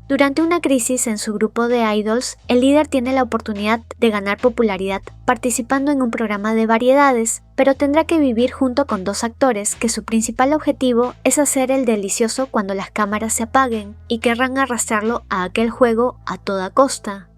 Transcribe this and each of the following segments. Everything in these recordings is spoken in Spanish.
Durante una crisis en su grupo de idols, el líder tiene la oportunidad de ganar popularidad participando en un programa de variedades, pero tendrá que vivir junto con dos actores que su principal objetivo es hacer el delicioso cuando las cámaras se apaguen y querrán arrastrarlo a aquel juego a toda costa.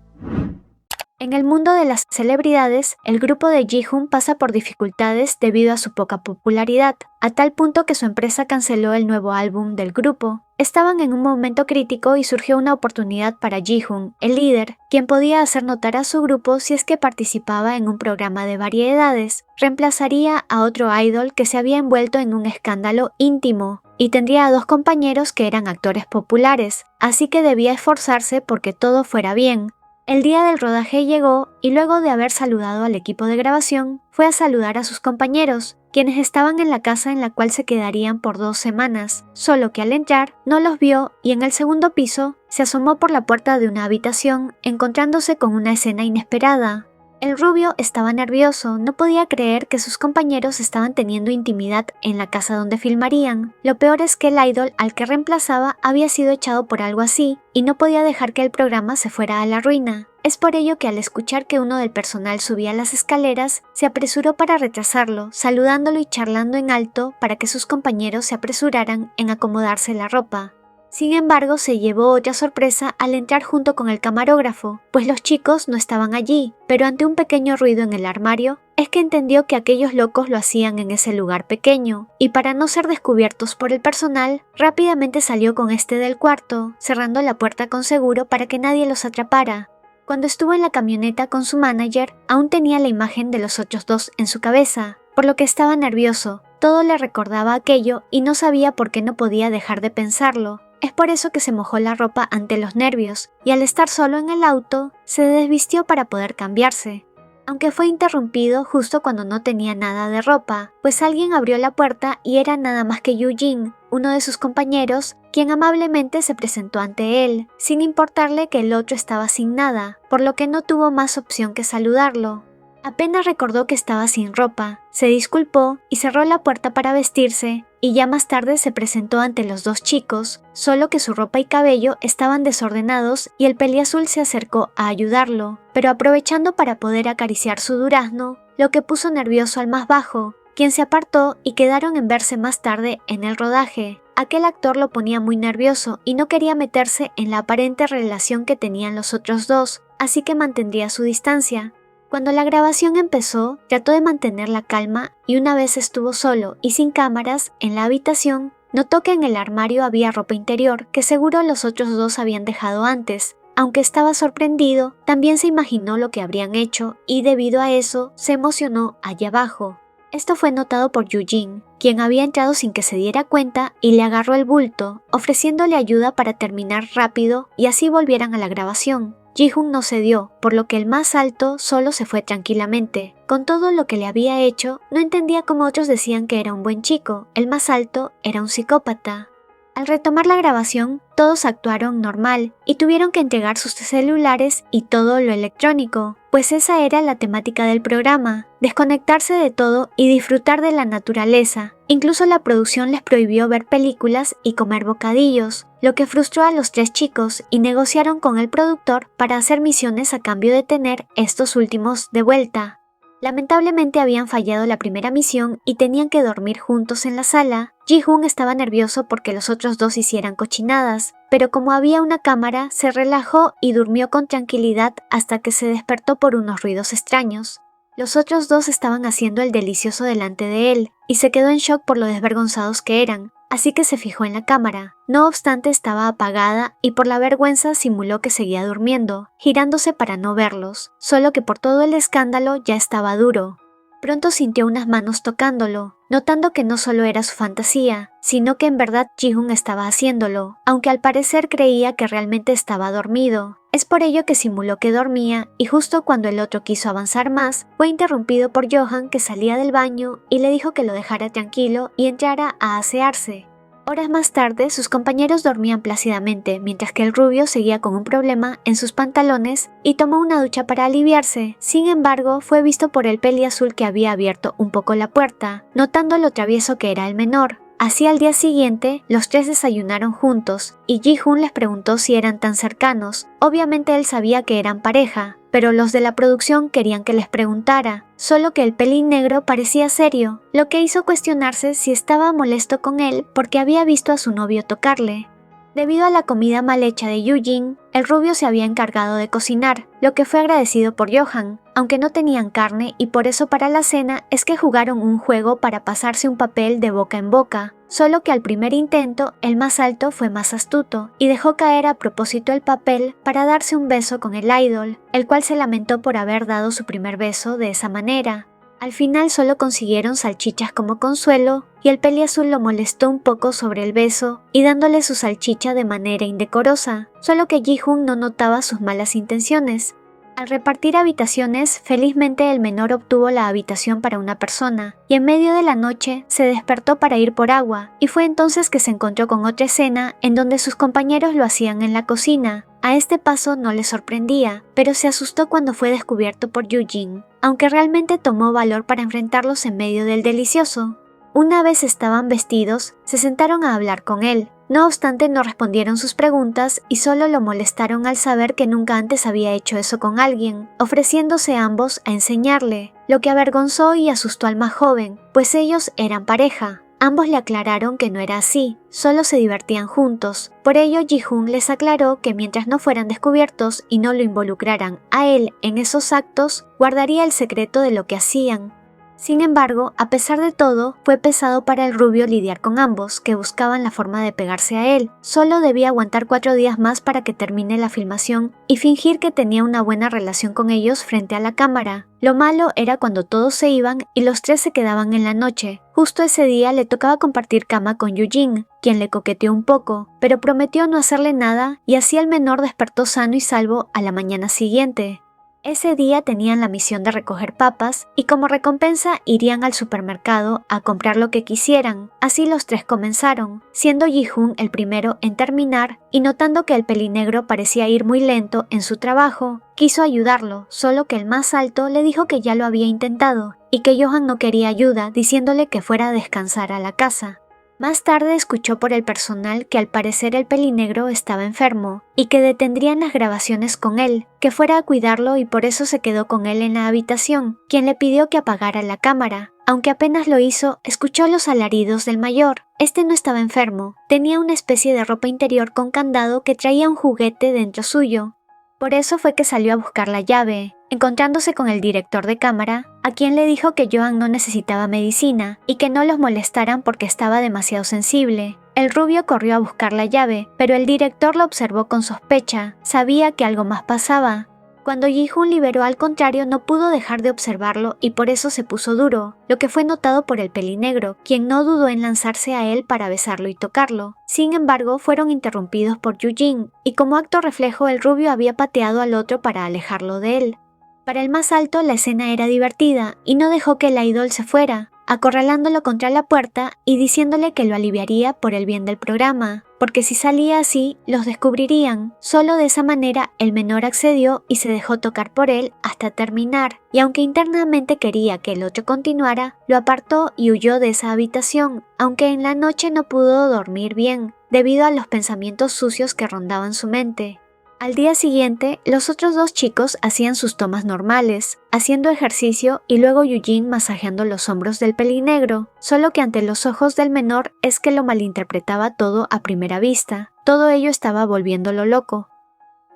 En el mundo de las celebridades, el grupo de Jihoon pasa por dificultades debido a su poca popularidad, a tal punto que su empresa canceló el nuevo álbum del grupo. Estaban en un momento crítico y surgió una oportunidad para Jihoon, el líder, quien podía hacer notar a su grupo si es que participaba en un programa de variedades. Reemplazaría a otro idol que se había envuelto en un escándalo íntimo, y tendría a dos compañeros que eran actores populares, así que debía esforzarse porque todo fuera bien. El día del rodaje llegó y luego de haber saludado al equipo de grabación, fue a saludar a sus compañeros, quienes estaban en la casa en la cual se quedarían por 2 semanas, solo que al entrar no los vio y en el segundo piso se asomó por la puerta de una habitación, encontrándose con una escena inesperada. El rubio estaba nervioso, no podía creer que sus compañeros estaban teniendo intimidad en la casa donde filmarían. Lo peor es que el idol al que reemplazaba había sido echado por algo así, y no podía dejar que el programa se fuera a la ruina. Es por ello que al escuchar que uno del personal subía las escaleras, se apresuró para retrasarlo, saludándolo y charlando en alto para que sus compañeros se apresuraran en acomodarse la ropa. Sin embargo, se llevó otra sorpresa al entrar junto con el camarógrafo, pues los chicos no estaban allí, pero ante un pequeño ruido en el armario, es que entendió que aquellos locos lo hacían en ese lugar pequeño, y para no ser descubiertos por el personal, rápidamente salió con este del cuarto, cerrando la puerta con seguro para que nadie los atrapara. Cuando estuvo en la camioneta con su manager, aún tenía la imagen de los otros dos en su cabeza, por lo que estaba nervioso, todo le recordaba aquello y no sabía por qué no podía dejar de pensarlo. Es por eso que se mojó la ropa ante los nervios, y al estar solo en el auto, se desvistió para poder cambiarse. Aunque fue interrumpido justo cuando no tenía nada de ropa, pues alguien abrió la puerta y era nada más que Yoo-jin, uno de sus compañeros, quien amablemente se presentó ante él, sin importarle que el otro estaba sin nada, por lo que no tuvo más opción que saludarlo. Apenas recordó que estaba sin ropa, se disculpó y cerró la puerta para vestirse, y ya más tarde se presentó ante los dos chicos, solo que su ropa y cabello estaban desordenados y el peliazul se acercó a ayudarlo, pero aprovechando para poder acariciar su durazno, lo que puso nervioso al más bajo, quien se apartó y quedaron en verse más tarde en el rodaje. Aquel actor lo ponía muy nervioso y no quería meterse en la aparente relación que tenían los otros dos, así que mantendría su distancia. Cuando la grabación empezó, trató de mantener la calma y una vez estuvo solo y sin cámaras en la habitación, notó que en el armario había ropa interior que seguro los otros dos habían dejado antes. Aunque estaba sorprendido, también se imaginó lo que habrían hecho y debido a eso se emocionó allá abajo. Esto fue notado por Yoo-jin, quien había entrado sin que se diera cuenta y le agarró el bulto, ofreciéndole ayuda para terminar rápido y así volvieran a la grabación. Jihoon no cedió, por lo que el más alto solo se fue tranquilamente. Con todo lo que le había hecho, no entendía cómo otros decían que era un buen chico, el más alto era un psicópata. Al retomar la grabación, todos actuaron normal y tuvieron que entregar sus celulares y todo lo electrónico, pues esa era la temática del programa, desconectarse de todo y disfrutar de la naturaleza. Incluso la producción les prohibió ver películas y comer bocadillos, lo que frustró a los 3 chicos y negociaron con el productor para hacer misiones a cambio de tener estos últimos de vuelta. Lamentablemente habían fallado la primera misión y tenían que dormir juntos en la sala. Jihoon estaba nervioso porque los otros dos hicieran cochinadas, pero como había una cámara, se relajó y durmió con tranquilidad hasta que se despertó por unos ruidos extraños. Los otros dos estaban haciendo el delicioso delante de él, y se quedó en shock por lo desvergonzados que eran, así que se fijó en la cámara. No obstante, estaba apagada y por la vergüenza simuló que seguía durmiendo, girándose para no verlos, solo que por todo el escándalo ya estaba duro. Pronto sintió unas manos tocándolo, notando que no solo era su fantasía, sino que en verdad Jihoon estaba haciéndolo, aunque al parecer creía que realmente estaba dormido. Es por ello que simuló que dormía y justo cuando el otro quiso avanzar más, fue interrumpido por Johan, que salía del baño y le dijo que lo dejara tranquilo y entrara a asearse. Horas más tarde, sus compañeros dormían plácidamente, mientras que el rubio seguía con un problema en sus pantalones y tomó una ducha para aliviarse. Sin embargo, fue visto por el peliazul que había abierto un poco la puerta, notando lo travieso que era el menor. Así al día siguiente, los tres desayunaron juntos y Ji-hoon les preguntó si eran tan cercanos. Obviamente él sabía que eran pareja, pero los de la producción querían que les preguntara, solo que el pelinegro parecía serio, lo que hizo cuestionarse si estaba molesto con él porque había visto a su novio tocarle. Debido a la comida mal hecha de Yoo-jin, el rubio se había encargado de cocinar, lo que fue agradecido por Johan, aunque no tenían carne y por eso para la cena es que jugaron un juego para pasarse un papel de boca en boca, solo que al primer intento el más alto fue más astuto y dejó caer a propósito el papel para darse un beso con el idol, el cual se lamentó por haber dado su primer beso de esa manera. Al final solo consiguieron salchichas como consuelo y el peliazul lo molestó un poco sobre el beso y dándole su salchicha de manera indecorosa, solo que Ji-hoon no notaba sus malas intenciones. Al repartir habitaciones, felizmente el menor obtuvo la habitación para una persona y en medio de la noche se despertó para ir por agua y fue entonces que se encontró con otra escena en donde sus compañeros lo hacían en la cocina. A este paso no le sorprendía, pero se asustó cuando fue descubierto por Yoo-jin, aunque realmente tomó valor para enfrentarlos en medio del delicioso. Una vez estaban vestidos, se sentaron a hablar con él. No obstante, no respondieron sus preguntas y solo lo molestaron al saber que nunca antes había hecho eso con alguien, ofreciéndose ambos a enseñarle, lo que avergonzó y asustó al más joven, pues ellos eran pareja. Ambos le aclararon que no era así, solo se divertían juntos. Por ello, Ji-hoon les aclaró que mientras no fueran descubiertos y no lo involucraran a él en esos actos, guardaría el secreto de lo que hacían. Sin embargo, a pesar de todo, fue pesado para el rubio lidiar con ambos, que buscaban la forma de pegarse a él. Solo debía aguantar 4 días más para que termine la filmación y fingir que tenía una buena relación con ellos frente a la cámara. Lo malo era cuando todos se iban y los tres se quedaban en la noche. Justo ese día le tocaba compartir cama con Yoo-jin, quien le coqueteó un poco, pero prometió no hacerle nada y así el menor despertó sano y salvo a la mañana siguiente. Ese día tenían la misión de recoger papas y como recompensa irían al supermercado a comprar lo que quisieran. Así los tres comenzaron, siendo Ji-hoon el primero en terminar y notando que el pelinegro parecía ir muy lento en su trabajo, quiso ayudarlo, solo que el más alto le dijo que ya lo había intentado y que Johan no quería ayuda, diciéndole que fuera a descansar a la casa. Más tarde escuchó por el personal que al parecer el pelinegro estaba enfermo y que detendrían las grabaciones con él, que fuera a cuidarlo y por eso se quedó con él en la habitación, quien le pidió que apagara la cámara. Aunque apenas lo hizo, escuchó los alaridos del mayor. Este no estaba enfermo, tenía una especie de ropa interior con candado que traía un juguete dentro suyo. Por eso fue que salió a buscar la llave, encontrándose con el director de cámara, a quien le dijo que Johan no necesitaba medicina y que no los molestaran porque estaba demasiado sensible. El rubio corrió a buscar la llave, pero el director lo observó con sospecha, sabía que algo más pasaba. Cuando Ji-hoon liberó al contrario no pudo dejar de observarlo y por eso se puso duro, lo que fue notado por el pelinegro, quien no dudó en lanzarse a él para besarlo y tocarlo. Sin embargo, fueron interrumpidos por Yoo-jin, y como acto reflejo el rubio había pateado al otro para alejarlo de él. Para el más alto la escena era divertida y no dejó que el idol se fuera, acorralándolo contra la puerta y diciéndole que lo aliviaría por el bien del programa, porque si salía así, los descubrirían. Solo de esa manera el menor accedió y se dejó tocar por él hasta terminar, y aunque internamente quería que el otro continuara, lo apartó y huyó de esa habitación, aunque en la noche no pudo dormir bien, debido a los pensamientos sucios que rondaban su mente. Al día siguiente, los otros dos chicos hacían sus tomas normales, haciendo ejercicio y luego Yoo-jin masajeando los hombros del pelinegro, solo que ante los ojos del menor es que lo malinterpretaba todo a primera vista. Todo ello estaba volviéndolo loco.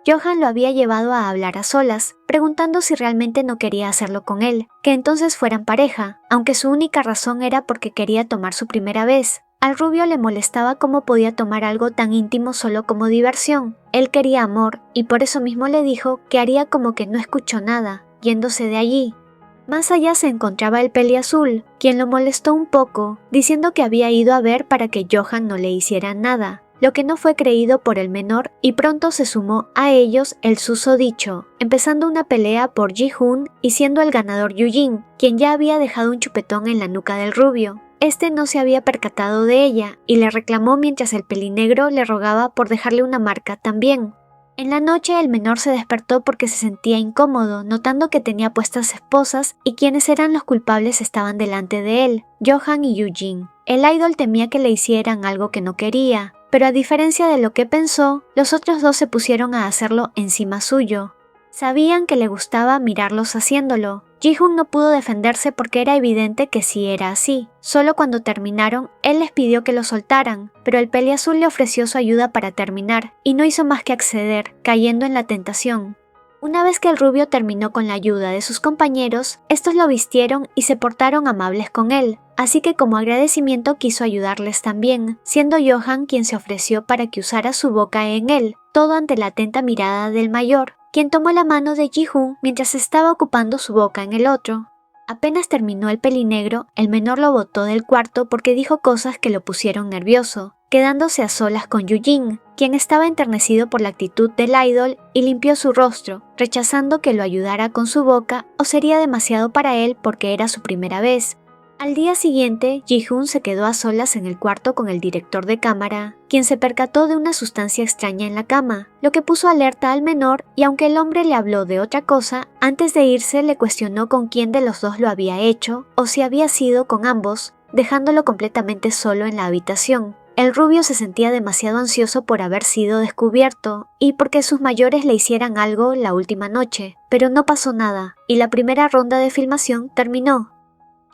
Johan lo había llevado a hablar a solas, preguntando si realmente no quería hacerlo con él, que entonces fueran pareja, aunque su única razón era porque quería tomar su primera vez. Al rubio le molestaba cómo podía tomar algo tan íntimo solo como diversión. Él quería amor y por eso mismo le dijo que haría como que no escuchó nada, yéndose de allí. Más allá se encontraba el peliazul, quien lo molestó un poco, diciendo que había ido a ver para que Johan no le hiciera nada, lo que no fue creído por el menor y pronto se sumó a ellos el susodicho, empezando una pelea por Ji-hoon y siendo el ganador Yoo-jin, quien ya había dejado un chupetón en la nuca del rubio. Este no se había percatado de ella y le reclamó mientras el pelinegro le rogaba por dejarle una marca también. En la noche el menor se despertó porque se sentía incómodo, notando que tenía puestas esposas y quienes eran los culpables estaban delante de él, Johan y Eugene. El idol temía que le hicieran algo que no quería, pero a diferencia de lo que pensó, los otros dos se pusieron a hacerlo encima suyo. Sabían que le gustaba mirarlos haciéndolo. Ji-hoon no pudo defenderse porque era evidente que sí era así. Solo cuando terminaron, él les pidió que lo soltaran, pero el peliazul le ofreció su ayuda para terminar, y no hizo más que acceder, cayendo en la tentación. Una vez que el rubio terminó con la ayuda de sus compañeros, estos lo vistieron y se portaron amables con él, así que como agradecimiento quiso ayudarles también, siendo Johan quien se ofreció para que usara su boca en él, todo ante la atenta mirada del mayor, quien tomó la mano de Ji-hoon mientras estaba ocupando su boca en el otro. Apenas terminó el pelinegro, el menor lo botó del cuarto porque dijo cosas que lo pusieron nervioso, quedándose a solas con Eugene, quien estaba enternecido por la actitud del idol y limpió su rostro, rechazando que lo ayudara con su boca o sería demasiado para él porque era su primera vez. Al día siguiente, Ji-hoon se quedó a solas en el cuarto con el director de cámara, quien se percató de una sustancia extraña en la cama, lo que puso alerta al menor y aunque el hombre le habló de otra cosa, antes de irse le cuestionó con quién de los dos lo había hecho o si había sido con ambos, dejándolo completamente solo en la habitación. El rubio se sentía demasiado ansioso por haber sido descubierto y porque sus mayores le hicieran algo la última noche, pero no pasó nada y la primera ronda de filmación terminó.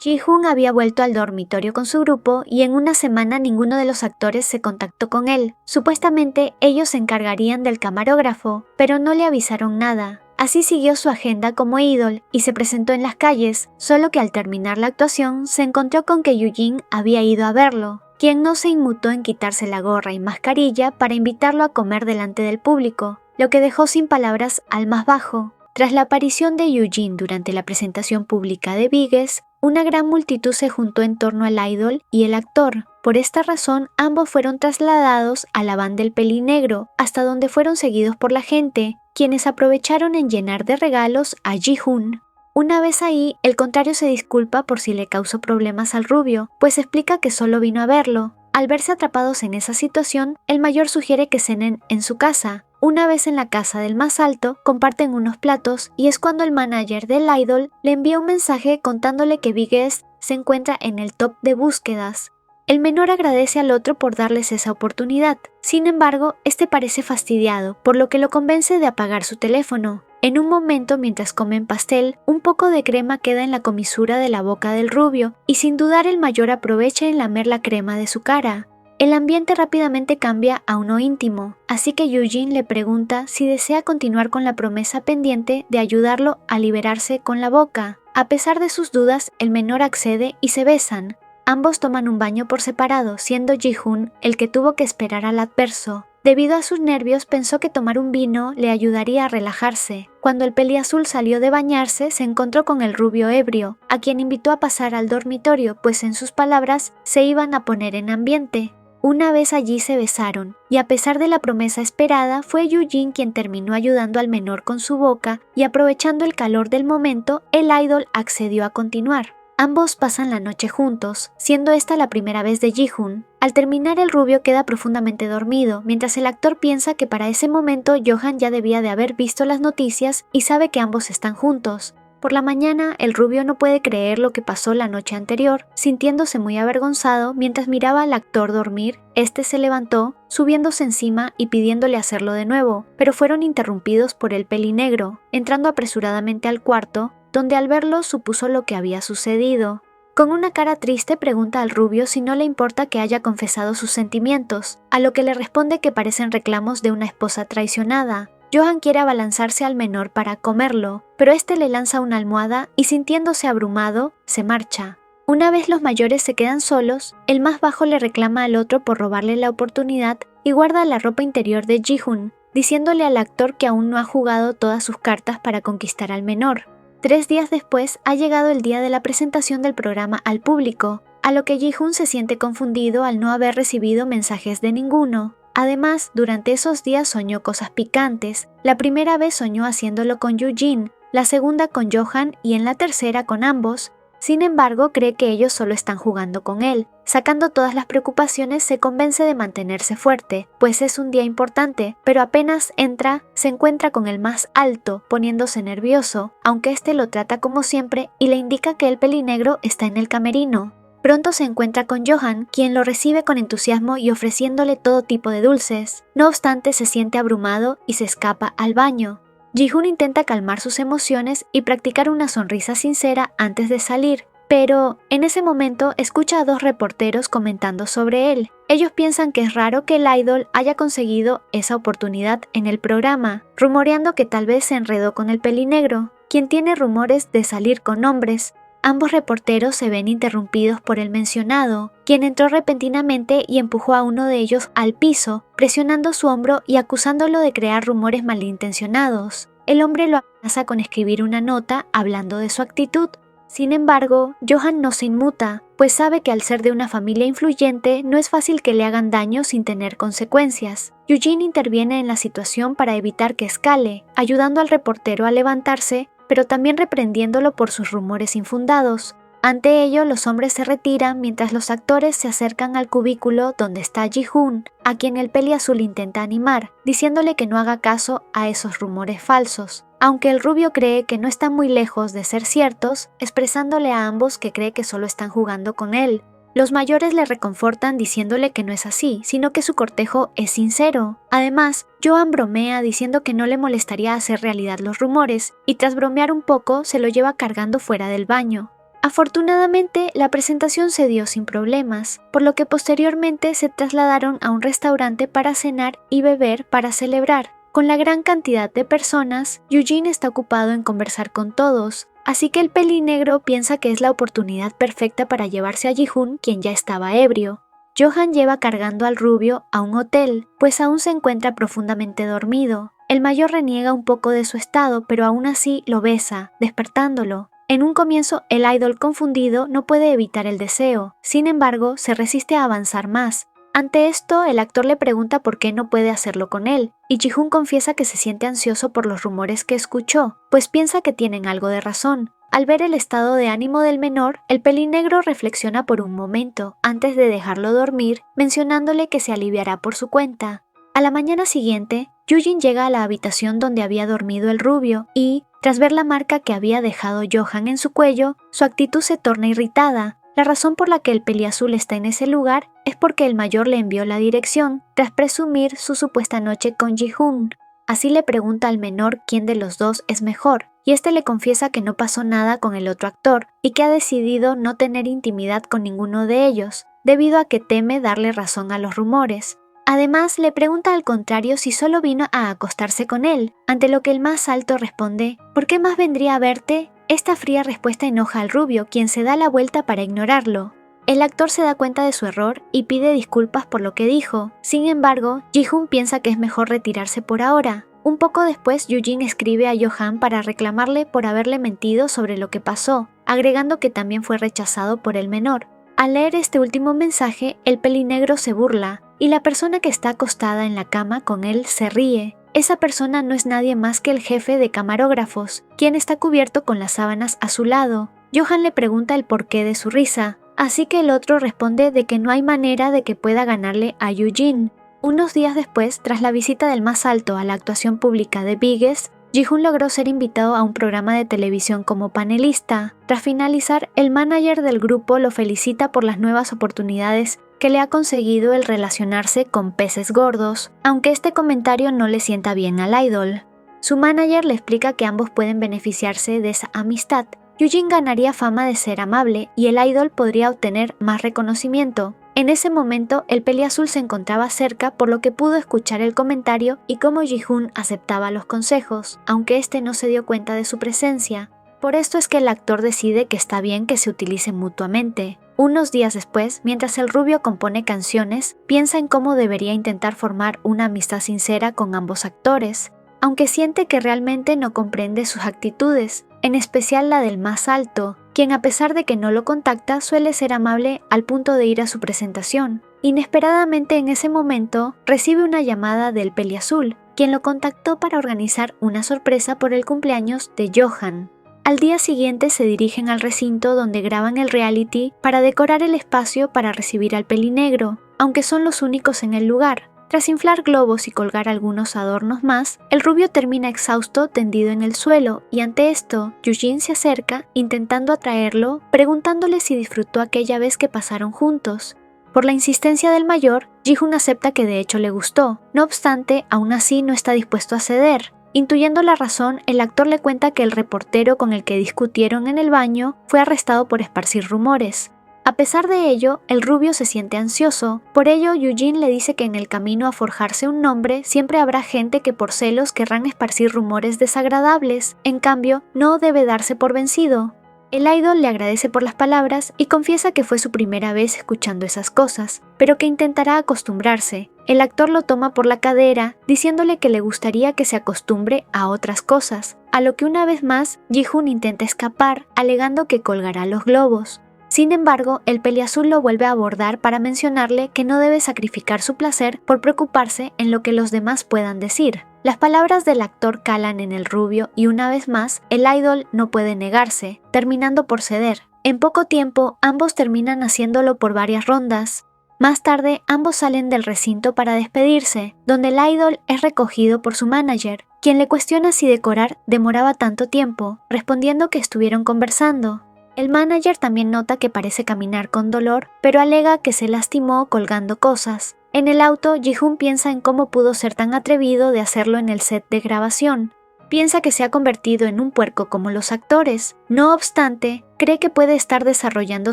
Ji-hoon había vuelto al dormitorio con su grupo y en una semana ninguno de los actores se contactó con él. Supuestamente ellos se encargarían del camarógrafo, pero no le avisaron nada. Así siguió su agenda como ídol y se presentó en las calles, solo que al terminar la actuación se encontró con que Eugene había ido a verlo, quien no se inmutó en quitarse la gorra y mascarilla para invitarlo a comer delante del público, lo que dejó sin palabras al más bajo. Tras la aparición de Eugene durante la presentación pública de Biggest, una gran multitud se juntó en torno al idol y el actor. Por esta razón, ambos fueron trasladados a la van del pelinegro, hasta donde fueron seguidos por la gente, quienes aprovecharon en llenar de regalos a Ji-hoon. Una vez ahí, el contrario se disculpa por si le causó problemas al rubio, pues explica que solo vino a verlo. Al verse atrapados en esa situación, el mayor sugiere que cenen en su casa. Una vez en la casa del más alto, comparten unos platos y es cuando el manager del idol le envía un mensaje contándole que Biggest se encuentra en el top de búsquedas. El menor agradece al otro por darles esa oportunidad. Sin embargo, este parece fastidiado, por lo que lo convence de apagar su teléfono. En un momento, mientras comen pastel, un poco de crema queda en la comisura de la boca del rubio y sin dudar el mayor aprovecha en lamer la crema de su cara. El ambiente rápidamente cambia a uno íntimo, así que Eugene le pregunta si desea continuar con la promesa pendiente de ayudarlo a liberarse con la boca. A pesar de sus dudas, el menor accede y se besan. Ambos toman un baño por separado, siendo Ji-hoon el que tuvo que esperar al adverso. Debido a sus nervios, pensó que tomar un vino le ayudaría a relajarse. Cuando el peliazul salió de bañarse, se encontró con el rubio ebrio, a quien invitó a pasar al dormitorio, pues en sus palabras se iban a poner en ambiente. Una vez allí se besaron, y a pesar de la promesa esperada, fue Eugene quien terminó ayudando al menor con su boca, y aprovechando el calor del momento, el idol accedió a continuar. Ambos pasan la noche juntos, siendo esta la primera vez de Ji-hoon. Al terminar, el rubio queda profundamente dormido, mientras el actor piensa que para ese momento Johan ya debía de haber visto las noticias y sabe que ambos están juntos. Por la mañana, el rubio no puede creer lo que pasó la noche anterior, sintiéndose muy avergonzado mientras miraba al actor dormir. Este se levantó, subiéndose encima y pidiéndole hacerlo de nuevo, pero fueron interrumpidos por el pelinegro, entrando apresuradamente al cuarto, donde al verlo supuso lo que había sucedido. Con una cara triste pregunta al rubio si no le importa que haya confesado sus sentimientos, a lo que le responde que parecen reclamos de una esposa traicionada. Johan quiere abalanzarse al menor para comerlo, pero este le lanza una almohada y sintiéndose abrumado, se marcha. Una vez los mayores se quedan solos, el más bajo le reclama al otro por robarle la oportunidad y guarda la ropa interior de Ji-hoon, diciéndole al actor que aún no ha jugado todas sus cartas para conquistar al menor. 3 días después ha llegado el día de la presentación del programa al público, a lo que Ji-hoon se siente confundido al no haber recibido mensajes de ninguno. Además, durante esos días soñó cosas picantes. La primera vez soñó haciéndolo con Eugene, la segunda con Johan y en la tercera con ambos. Sin embargo, cree que ellos solo están jugando con él. Sacando todas las preocupaciones, se convence de mantenerse fuerte, pues es un día importante, pero apenas entra, se encuentra con el más alto, poniéndose nervioso, aunque este lo trata como siempre y le indica que el pelinegro está en el camerino. Pronto se encuentra con Johan, quien lo recibe con entusiasmo y ofreciéndole todo tipo de dulces. No obstante, se siente abrumado y se escapa al baño. Ji-hoon intenta calmar sus emociones y practicar una sonrisa sincera antes de salir, pero en ese momento escucha a dos reporteros comentando sobre él. Ellos piensan que es raro que el idol haya conseguido esa oportunidad en el programa, rumoreando que tal vez se enredó con el pelinegro, quien tiene rumores de salir con hombres. Ambos reporteros se ven interrumpidos por el mencionado, quien entró repentinamente y empujó a uno de ellos al piso, presionando su hombro y acusándolo de crear rumores malintencionados. El hombre lo amenaza con escribir una nota hablando de su actitud. Sin embargo, Johan no se inmuta, pues sabe que al ser de una familia influyente no es fácil que le hagan daño sin tener consecuencias. Eugene interviene en la situación para evitar que escale, ayudando al reportero a levantarse, pero también reprendiéndolo por sus rumores infundados. Ante ello, los hombres se retiran mientras los actores se acercan al cubículo donde está Ji-hoon, a quien el peli azul intenta animar, diciéndole que no haga caso a esos rumores falsos. Aunque el rubio cree que no están muy lejos de ser ciertos, expresándole a ambos que cree que solo están jugando con él. Los mayores le reconfortan diciéndole que no es así, sino que su cortejo es sincero. Además, Johan bromea diciendo que no le molestaría hacer realidad los rumores, y tras bromear un poco, se lo lleva cargando fuera del baño. Afortunadamente, la presentación se dio sin problemas, por lo que posteriormente se trasladaron a un restaurante para cenar y beber para celebrar. Con la gran cantidad de personas, Eugene está ocupado en conversar con todos, así que el pelinegro piensa que es la oportunidad perfecta para llevarse a Ji-hoon, quien ya estaba ebrio. Johan lleva cargando al rubio a un hotel, pues aún se encuentra profundamente dormido. El mayor reniega un poco de su estado, pero aún así lo besa, despertándolo. En un comienzo, el idol confundido no puede evitar el deseo, sin embargo, se resiste a avanzar más. Ante esto, el actor le pregunta por qué no puede hacerlo con él, y Ji-hoon confiesa que se siente ansioso por los rumores que escuchó, pues piensa que tienen algo de razón. Al ver el estado de ánimo del menor, el pelinegro reflexiona por un momento, antes de dejarlo dormir, mencionándole que se aliviará por su cuenta. A la mañana siguiente, Eugene llega a la habitación donde había dormido el rubio y, tras ver la marca que había dejado Johan en su cuello, su actitud se torna irritada. La razón por la que el peliazul está en ese lugar es porque el mayor le envió la dirección tras presumir su supuesta noche con Ji-hoon. Así le pregunta al menor quién de los dos es mejor, y este le confiesa que no pasó nada con el otro actor y que ha decidido no tener intimidad con ninguno de ellos, debido a que teme darle razón a los rumores. Además, le pregunta al contrario si solo vino a acostarse con él, ante lo que el más alto responde: ¿por qué más vendría a verte? Esta fría respuesta enoja al rubio, quien se da la vuelta para ignorarlo. El actor se da cuenta de su error y pide disculpas por lo que dijo. Sin embargo, Ji-hoon piensa que es mejor retirarse por ahora. Un poco después, Eugene escribe a Johan para reclamarle por haberle mentido sobre lo que pasó, agregando que también fue rechazado por el menor. Al leer este último mensaje, el pelinegro se burla, y la persona que está acostada en la cama con él se ríe. Esa persona no es nadie más que el jefe de camarógrafos, quien está cubierto con las sábanas a su lado. Johan le pregunta el porqué de su risa, así que el otro responde de que no hay manera de que pueda ganarle a Eugene. Unos días después, tras la visita del más alto a la actuación pública de Biggest, Ji-hoon logró ser invitado a un programa de televisión como panelista. Tras finalizar, el manager del grupo lo felicita por las nuevas oportunidades que le ha conseguido el relacionarse con peces gordos, aunque este comentario no le sienta bien al idol. Su manager le explica que ambos pueden beneficiarse de esa amistad. Eugene ganaría fama de ser amable y el idol podría obtener más reconocimiento. En ese momento, el peliazul se encontraba cerca, por lo que pudo escuchar el comentario y cómo Ji-hoon aceptaba los consejos, aunque este no se dio cuenta de su presencia. Por esto es que el actor decide que está bien que se utilicen mutuamente. Unos días después, mientras el rubio compone canciones, piensa en cómo debería intentar formar una amistad sincera con ambos actores, aunque siente que realmente no comprende sus actitudes, en especial la del más alto, quien a pesar de que no lo contacta suele ser amable al punto de ir a su presentación. Inesperadamente en ese momento recibe una llamada del peliazul, quien lo contactó para organizar una sorpresa por el cumpleaños de Johan. Al día siguiente se dirigen al recinto donde graban el reality para decorar el espacio para recibir al pelinegro, aunque son los únicos en el lugar. Tras inflar globos y colgar algunos adornos más, el rubio termina exhausto tendido en el suelo y ante esto, Eugene se acerca intentando atraerlo, preguntándole si disfrutó aquella vez que pasaron juntos. Por la insistencia del mayor, Ji-hoon acepta que de hecho le gustó, no obstante, aún así no está dispuesto a ceder. Intuyendo la razón, el actor le cuenta que el reportero con el que discutieron en el baño fue arrestado por esparcir rumores. A pesar de ello, el rubio se siente ansioso, por ello Eugene le dice que en el camino a forjarse un nombre siempre habrá gente que por celos querrán esparcir rumores desagradables, en cambio no debe darse por vencido. El idol le agradece por las palabras y confiesa que fue su primera vez escuchando esas cosas, pero que intentará acostumbrarse. El actor lo toma por la cadera, diciéndole que le gustaría que se acostumbre a otras cosas, a lo que una vez más Ji-hoon intenta escapar, alegando que colgará los globos. Sin embargo, el peliazul lo vuelve a abordar para mencionarle que no debe sacrificar su placer por preocuparse en lo que los demás puedan decir. Las palabras del actor calan en el rubio y una vez más, el idol no puede negarse, terminando por ceder. En poco tiempo, ambos terminan haciéndolo por varias rondas. Más tarde, ambos salen del recinto para despedirse, donde el idol es recogido por su manager, quien le cuestiona si decorar demoraba tanto tiempo, respondiendo que estuvieron conversando. El manager también nota que parece caminar con dolor, pero alega que se lastimó colgando cosas. En el auto, Ji-hoon piensa en cómo pudo ser tan atrevido de hacerlo en el set de grabación. Piensa que se ha convertido en un puerco como los actores. No obstante, cree que puede estar desarrollando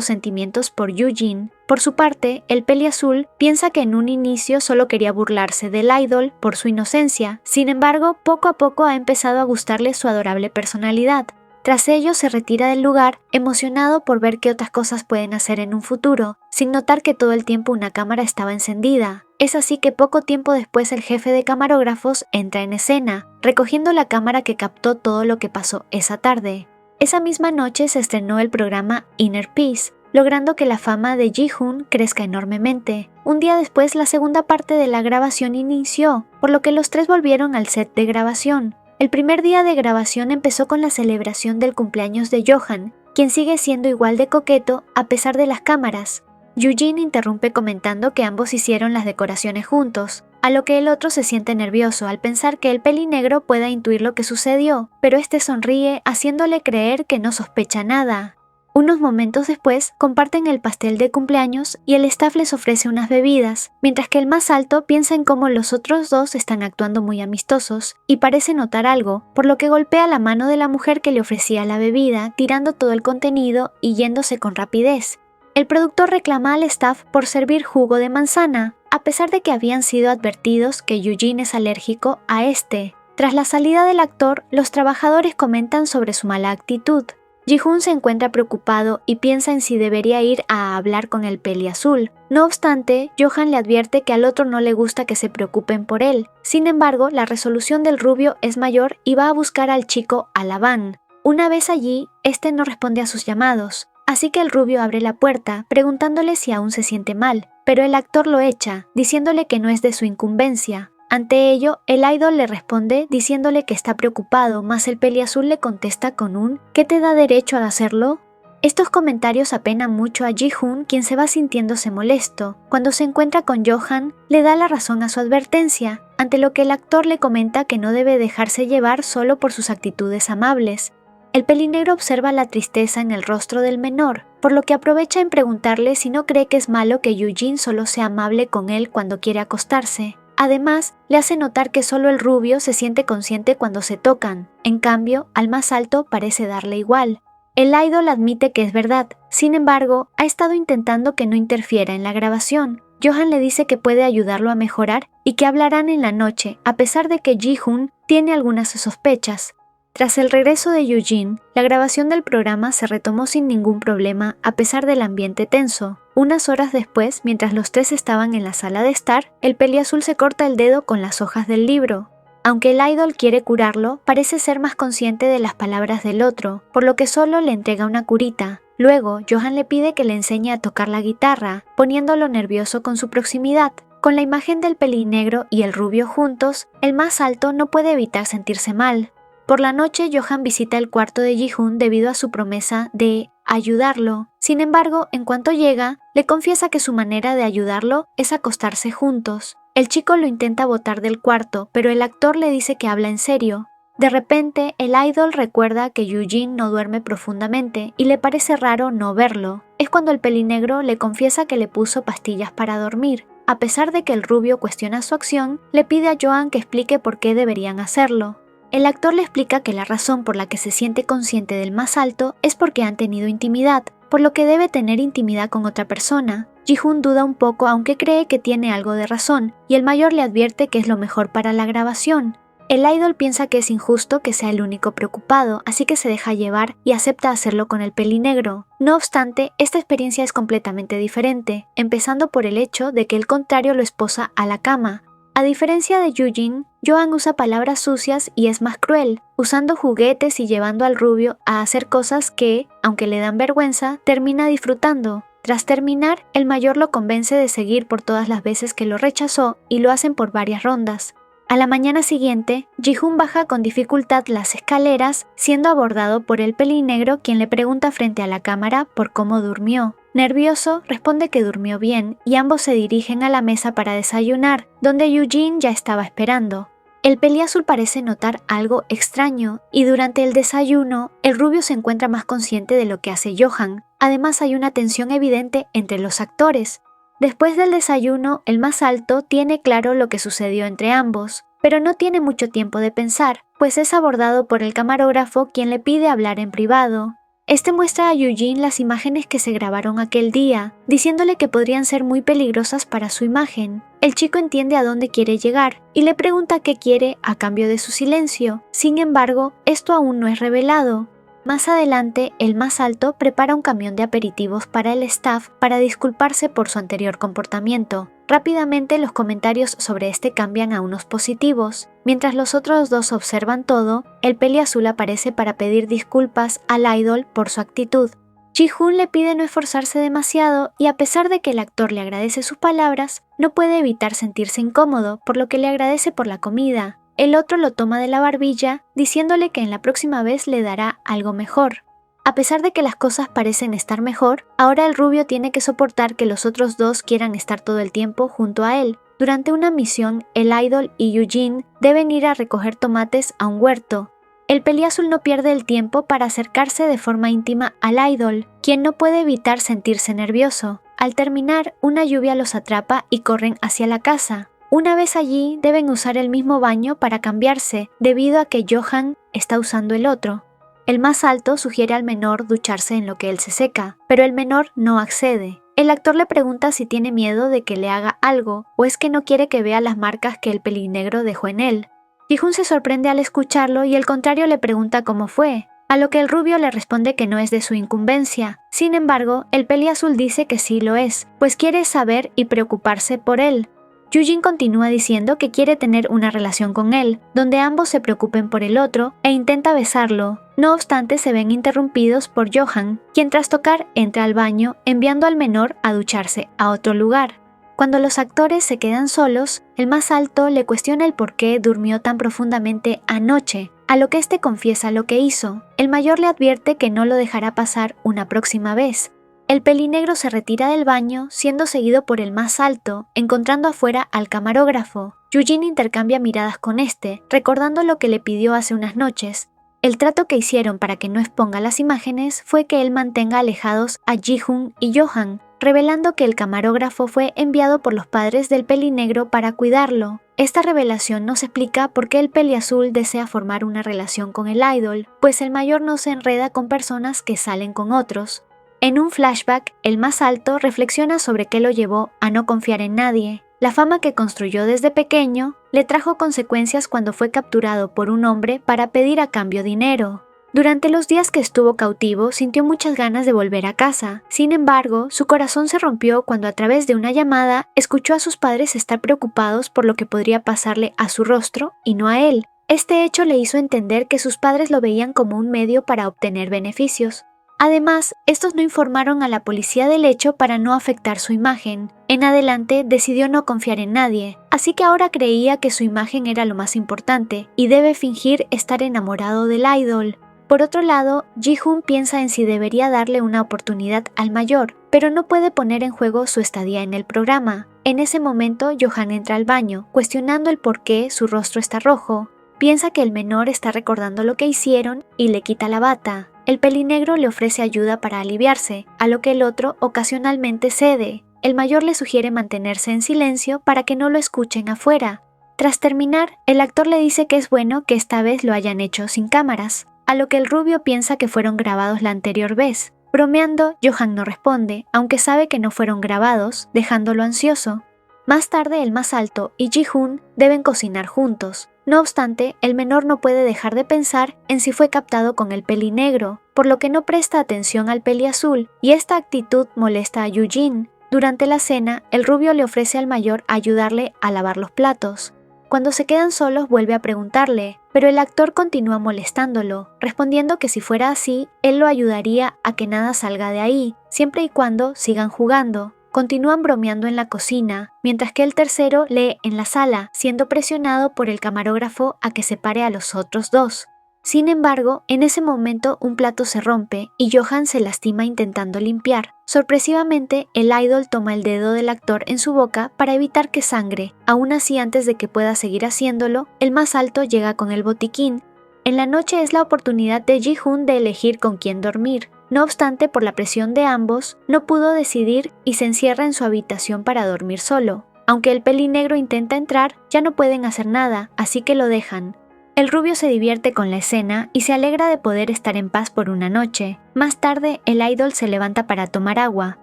sentimientos por Eugene. Por su parte, el peliazul piensa que en un inicio solo quería burlarse del idol por su inocencia. Sin embargo, poco a poco ha empezado a gustarle su adorable personalidad. Tras ello se retira del lugar, emocionado por ver qué otras cosas pueden hacer en un futuro, sin notar que todo el tiempo una cámara estaba encendida. Es así que poco tiempo después el jefe de camarógrafos entra en escena, recogiendo la cámara que captó todo lo que pasó esa tarde. Esa misma noche se estrenó el programa Inner Peace, logrando que la fama de Ji-hoon crezca enormemente. Un día después la segunda parte de la grabación inició, por lo que los tres volvieron al set de grabación. El primer día de grabación empezó con la celebración del cumpleaños de Johan, quien sigue siendo igual de coqueto a pesar de las cámaras. Eugene interrumpe comentando que ambos hicieron las decoraciones juntos, a lo que el otro se siente nervioso al pensar que el pelinegro pueda intuir lo que sucedió, pero este sonríe haciéndole creer que no sospecha nada. Unos momentos después, comparten el pastel de cumpleaños y el staff les ofrece unas bebidas, mientras que el más alto piensa en cómo los otros dos están actuando muy amistosos y parece notar algo, por lo que golpea la mano de la mujer que le ofrecía la bebida, tirando todo el contenido y yéndose con rapidez. El productor reclama al staff por servir jugo de manzana, a pesar de que habían sido advertidos que Eugene es alérgico a este. Tras la salida del actor, los trabajadores comentan sobre su mala actitud. Ji-hoon se encuentra preocupado y piensa en si debería ir a hablar con el peliazul. No obstante, Johan le advierte que al otro no le gusta que se preocupen por él. Sin embargo, la resolución del rubio es mayor y va a buscar al chico a la van. Una vez allí, este no responde a sus llamados, así que el rubio abre la puerta, preguntándole si aún se siente mal, pero el actor lo echa, diciéndole que no es de su incumbencia. Ante ello, el idol le responde diciéndole que está preocupado, mas el peliazul le contesta con un ¿qué te da derecho a hacerlo? Estos comentarios apenan mucho a Ji-hoon, quien se va sintiéndose molesto. Cuando se encuentra con Johan, le da la razón a su advertencia, ante lo que el actor le comenta que no debe dejarse llevar solo por sus actitudes amables. El pelinegro observa la tristeza en el rostro del menor, por lo que aprovecha en preguntarle si no cree que es malo que Eugene solo sea amable con él cuando quiere acostarse. Además, le hace notar que solo el rubio se siente consciente cuando se tocan. En cambio, al más alto parece darle igual. El idol admite que es verdad. Sin embargo, ha estado intentando que no interfiera en la grabación. Johan le dice que puede ayudarlo a mejorar y que hablarán en la noche, a pesar de que Ji-hoon tiene algunas sospechas. Tras el regreso de Eugene, la grabación del programa se retomó sin ningún problema a pesar del ambiente tenso. Unas horas después, mientras los tres estaban en la sala de estar, el peliazul se corta el dedo con las hojas del libro. Aunque el idol quiere curarlo, parece ser más consciente de las palabras del otro, por lo que solo le entrega una curita. Luego, Johan le pide que le enseñe a tocar la guitarra, poniéndolo nervioso con su proximidad. Con la imagen del pelinegro y el rubio juntos, el más alto no puede evitar sentirse mal. Por la noche, Johan visita el cuarto de Ji-hoon debido a su promesa de ayudarlo. Sin embargo, en cuanto llega, le confiesa que su manera de ayudarlo es acostarse juntos. El chico lo intenta botar del cuarto, pero el actor le dice que habla en serio. De repente, el idol recuerda que Eugene no duerme profundamente y le parece raro no verlo. Es cuando el pelinegro le confiesa que le puso pastillas para dormir. A pesar de que el rubio cuestiona su acción, le pide a Johan que explique por qué deberían hacerlo. El actor le explica que la razón por la que se siente consciente del más alto es porque han tenido intimidad, por lo que debe tener intimidad con otra persona. Ji-hoon duda un poco aunque cree que tiene algo de razón, y el mayor le advierte que es lo mejor para la grabación. El idol piensa que es injusto que sea el único preocupado, así que se deja llevar y acepta hacerlo con el pelinegro. No obstante, esta experiencia es completamente diferente, empezando por el hecho de que el contrario lo esposa a la cama. A diferencia de Eugene, Johan usa palabras sucias y es más cruel, usando juguetes y llevando al rubio a hacer cosas que, aunque le dan vergüenza, termina disfrutando. Tras terminar, el mayor lo convence de seguir por todas las veces que lo rechazó y lo hacen por varias rondas. A la mañana siguiente, Ji-hoon baja con dificultad las escaleras, siendo abordado por el pelinegro quien le pregunta frente a la cámara por cómo durmió. Nervioso, responde que durmió bien y ambos se dirigen a la mesa para desayunar, donde Eugene ya estaba esperando. El peliazul parece notar algo extraño y durante el desayuno, el rubio se encuentra más consciente de lo que hace Johan. Además hay una tensión evidente entre los actores. Después del desayuno, el más alto tiene claro lo que sucedió entre ambos, pero no tiene mucho tiempo de pensar, pues es abordado por el camarógrafo quien le pide hablar en privado. Este muestra a Eugene las imágenes que se grabaron aquel día, diciéndole que podrían ser muy peligrosas para su imagen. El chico entiende a dónde quiere llegar y le pregunta qué quiere a cambio de su silencio. Sin embargo, esto aún no es revelado. Más adelante, el más alto prepara un camión de aperitivos para el staff para disculparse por su anterior comportamiento. Rápidamente los comentarios sobre este cambian a unos positivos. Mientras los otros dos observan todo, el peliazul aparece para pedir disculpas al idol por su actitud. Ji-hoon le pide no esforzarse demasiado y a pesar de que el actor le agradece sus palabras, no puede evitar sentirse incómodo, por lo que le agradece por la comida. El otro lo toma de la barbilla, diciéndole que en la próxima vez le dará algo mejor. A pesar de que las cosas parecen estar mejor, ahora el rubio tiene que soportar que los otros dos quieran estar todo el tiempo junto a él. Durante una misión, el idol y Eugene deben ir a recoger tomates a un huerto. El peliazul no pierde el tiempo para acercarse de forma íntima al idol, quien no puede evitar sentirse nervioso. Al terminar, una lluvia los atrapa y corren hacia la casa. Una vez allí, deben usar el mismo baño para cambiarse, debido a que Johan está usando el otro. El más alto sugiere al menor ducharse en lo que él se seca, pero el menor no accede. El actor le pregunta si tiene miedo de que le haga algo, o es que no quiere que vea las marcas que el pelinegro dejó en él. Ji-hoon se sorprende al escucharlo y el contrario le pregunta cómo fue, a lo que el rubio le responde que no es de su incumbencia. Sin embargo, el peliazul dice que sí lo es, pues quiere saber y preocuparse por él. Eugene continúa diciendo que quiere tener una relación con él, donde ambos se preocupen por el otro e intenta besarlo. No obstante, se ven interrumpidos por Johan, quien tras tocar entra al baño, enviando al menor a ducharse a otro lugar. Cuando los actores se quedan solos, el más alto le cuestiona el por qué durmió tan profundamente anoche, a lo que este confiesa lo que hizo. El mayor le advierte que no lo dejará pasar una próxima vez. El pelinegro se retira del baño, siendo seguido por el más alto, encontrando afuera al camarógrafo. Eugene intercambia miradas con este, recordando lo que le pidió hace unas noches. El trato que hicieron para que no exponga las imágenes fue que él mantenga alejados a Ji-hoon y Johan, revelando que el camarógrafo fue enviado por los padres del pelinegro para cuidarlo. Esta revelación nos explica por qué el peliazul desea formar una relación con el idol, pues el mayor no se enreda con personas que salen con otros. En un flashback, el más alto reflexiona sobre qué lo llevó a no confiar en nadie. La fama que construyó desde pequeño le trajo consecuencias cuando fue capturado por un hombre para pedir a cambio dinero. Durante los días que estuvo cautivo, sintió muchas ganas de volver a casa. Sin embargo, su corazón se rompió cuando a través de una llamada escuchó a sus padres estar preocupados por lo que podría pasarle a su rostro y no a él. Este hecho le hizo entender que sus padres lo veían como un medio para obtener beneficios. Además, estos no informaron a la policía del hecho para no afectar su imagen. En adelante decidió no confiar en nadie, así que ahora creía que su imagen era lo más importante y debe fingir estar enamorado del idol. Por otro lado, Ji-hoon piensa en si debería darle una oportunidad al mayor, pero no puede poner en juego su estadía en el programa. En ese momento, Johan entra al baño, cuestionando el por qué su rostro está rojo. Piensa que el menor está recordando lo que hicieron y le quita la bata. El pelinegro le ofrece ayuda para aliviarse, a lo que el otro ocasionalmente cede. El mayor le sugiere mantenerse en silencio para que no lo escuchen afuera. Tras terminar, el actor le dice que es bueno que esta vez lo hayan hecho sin cámaras, a lo que el rubio piensa que fueron grabados la anterior vez. Bromeando, Johan no responde, aunque sabe que no fueron grabados, dejándolo ansioso. Más tarde, el más alto y Ji-hoon deben cocinar juntos. No obstante, el menor no puede dejar de pensar en si fue captado con el pelinegro, por lo que no presta atención al peliazul, y esta actitud molesta a Yoo-jin. Durante la cena, el rubio le ofrece al mayor ayudarle a lavar los platos. Cuando se quedan solos vuelve a preguntarle, pero el actor continúa molestándolo, respondiendo que si fuera así, él lo ayudaría a que nada salga de ahí, siempre y cuando sigan jugando. Continúan bromeando en la cocina, mientras que el tercero lee en la sala, siendo presionado por el camarógrafo a que separe a los otros dos. Sin embargo, en ese momento un plato se rompe y Johan se lastima intentando limpiar. Sorpresivamente, el idol toma el dedo del actor en su boca para evitar que sangre. Aún así, antes de que pueda seguir haciéndolo, el más alto llega con el botiquín. En la noche es la oportunidad de Ji-hoon de elegir con quién dormir. No obstante, por la presión de ambos, no pudo decidir y se encierra en su habitación para dormir solo. Aunque el pelinegro intenta entrar, ya no pueden hacer nada, así que lo dejan. El rubio se divierte con la escena y se alegra de poder estar en paz por una noche. Más tarde, el idol se levanta para tomar agua,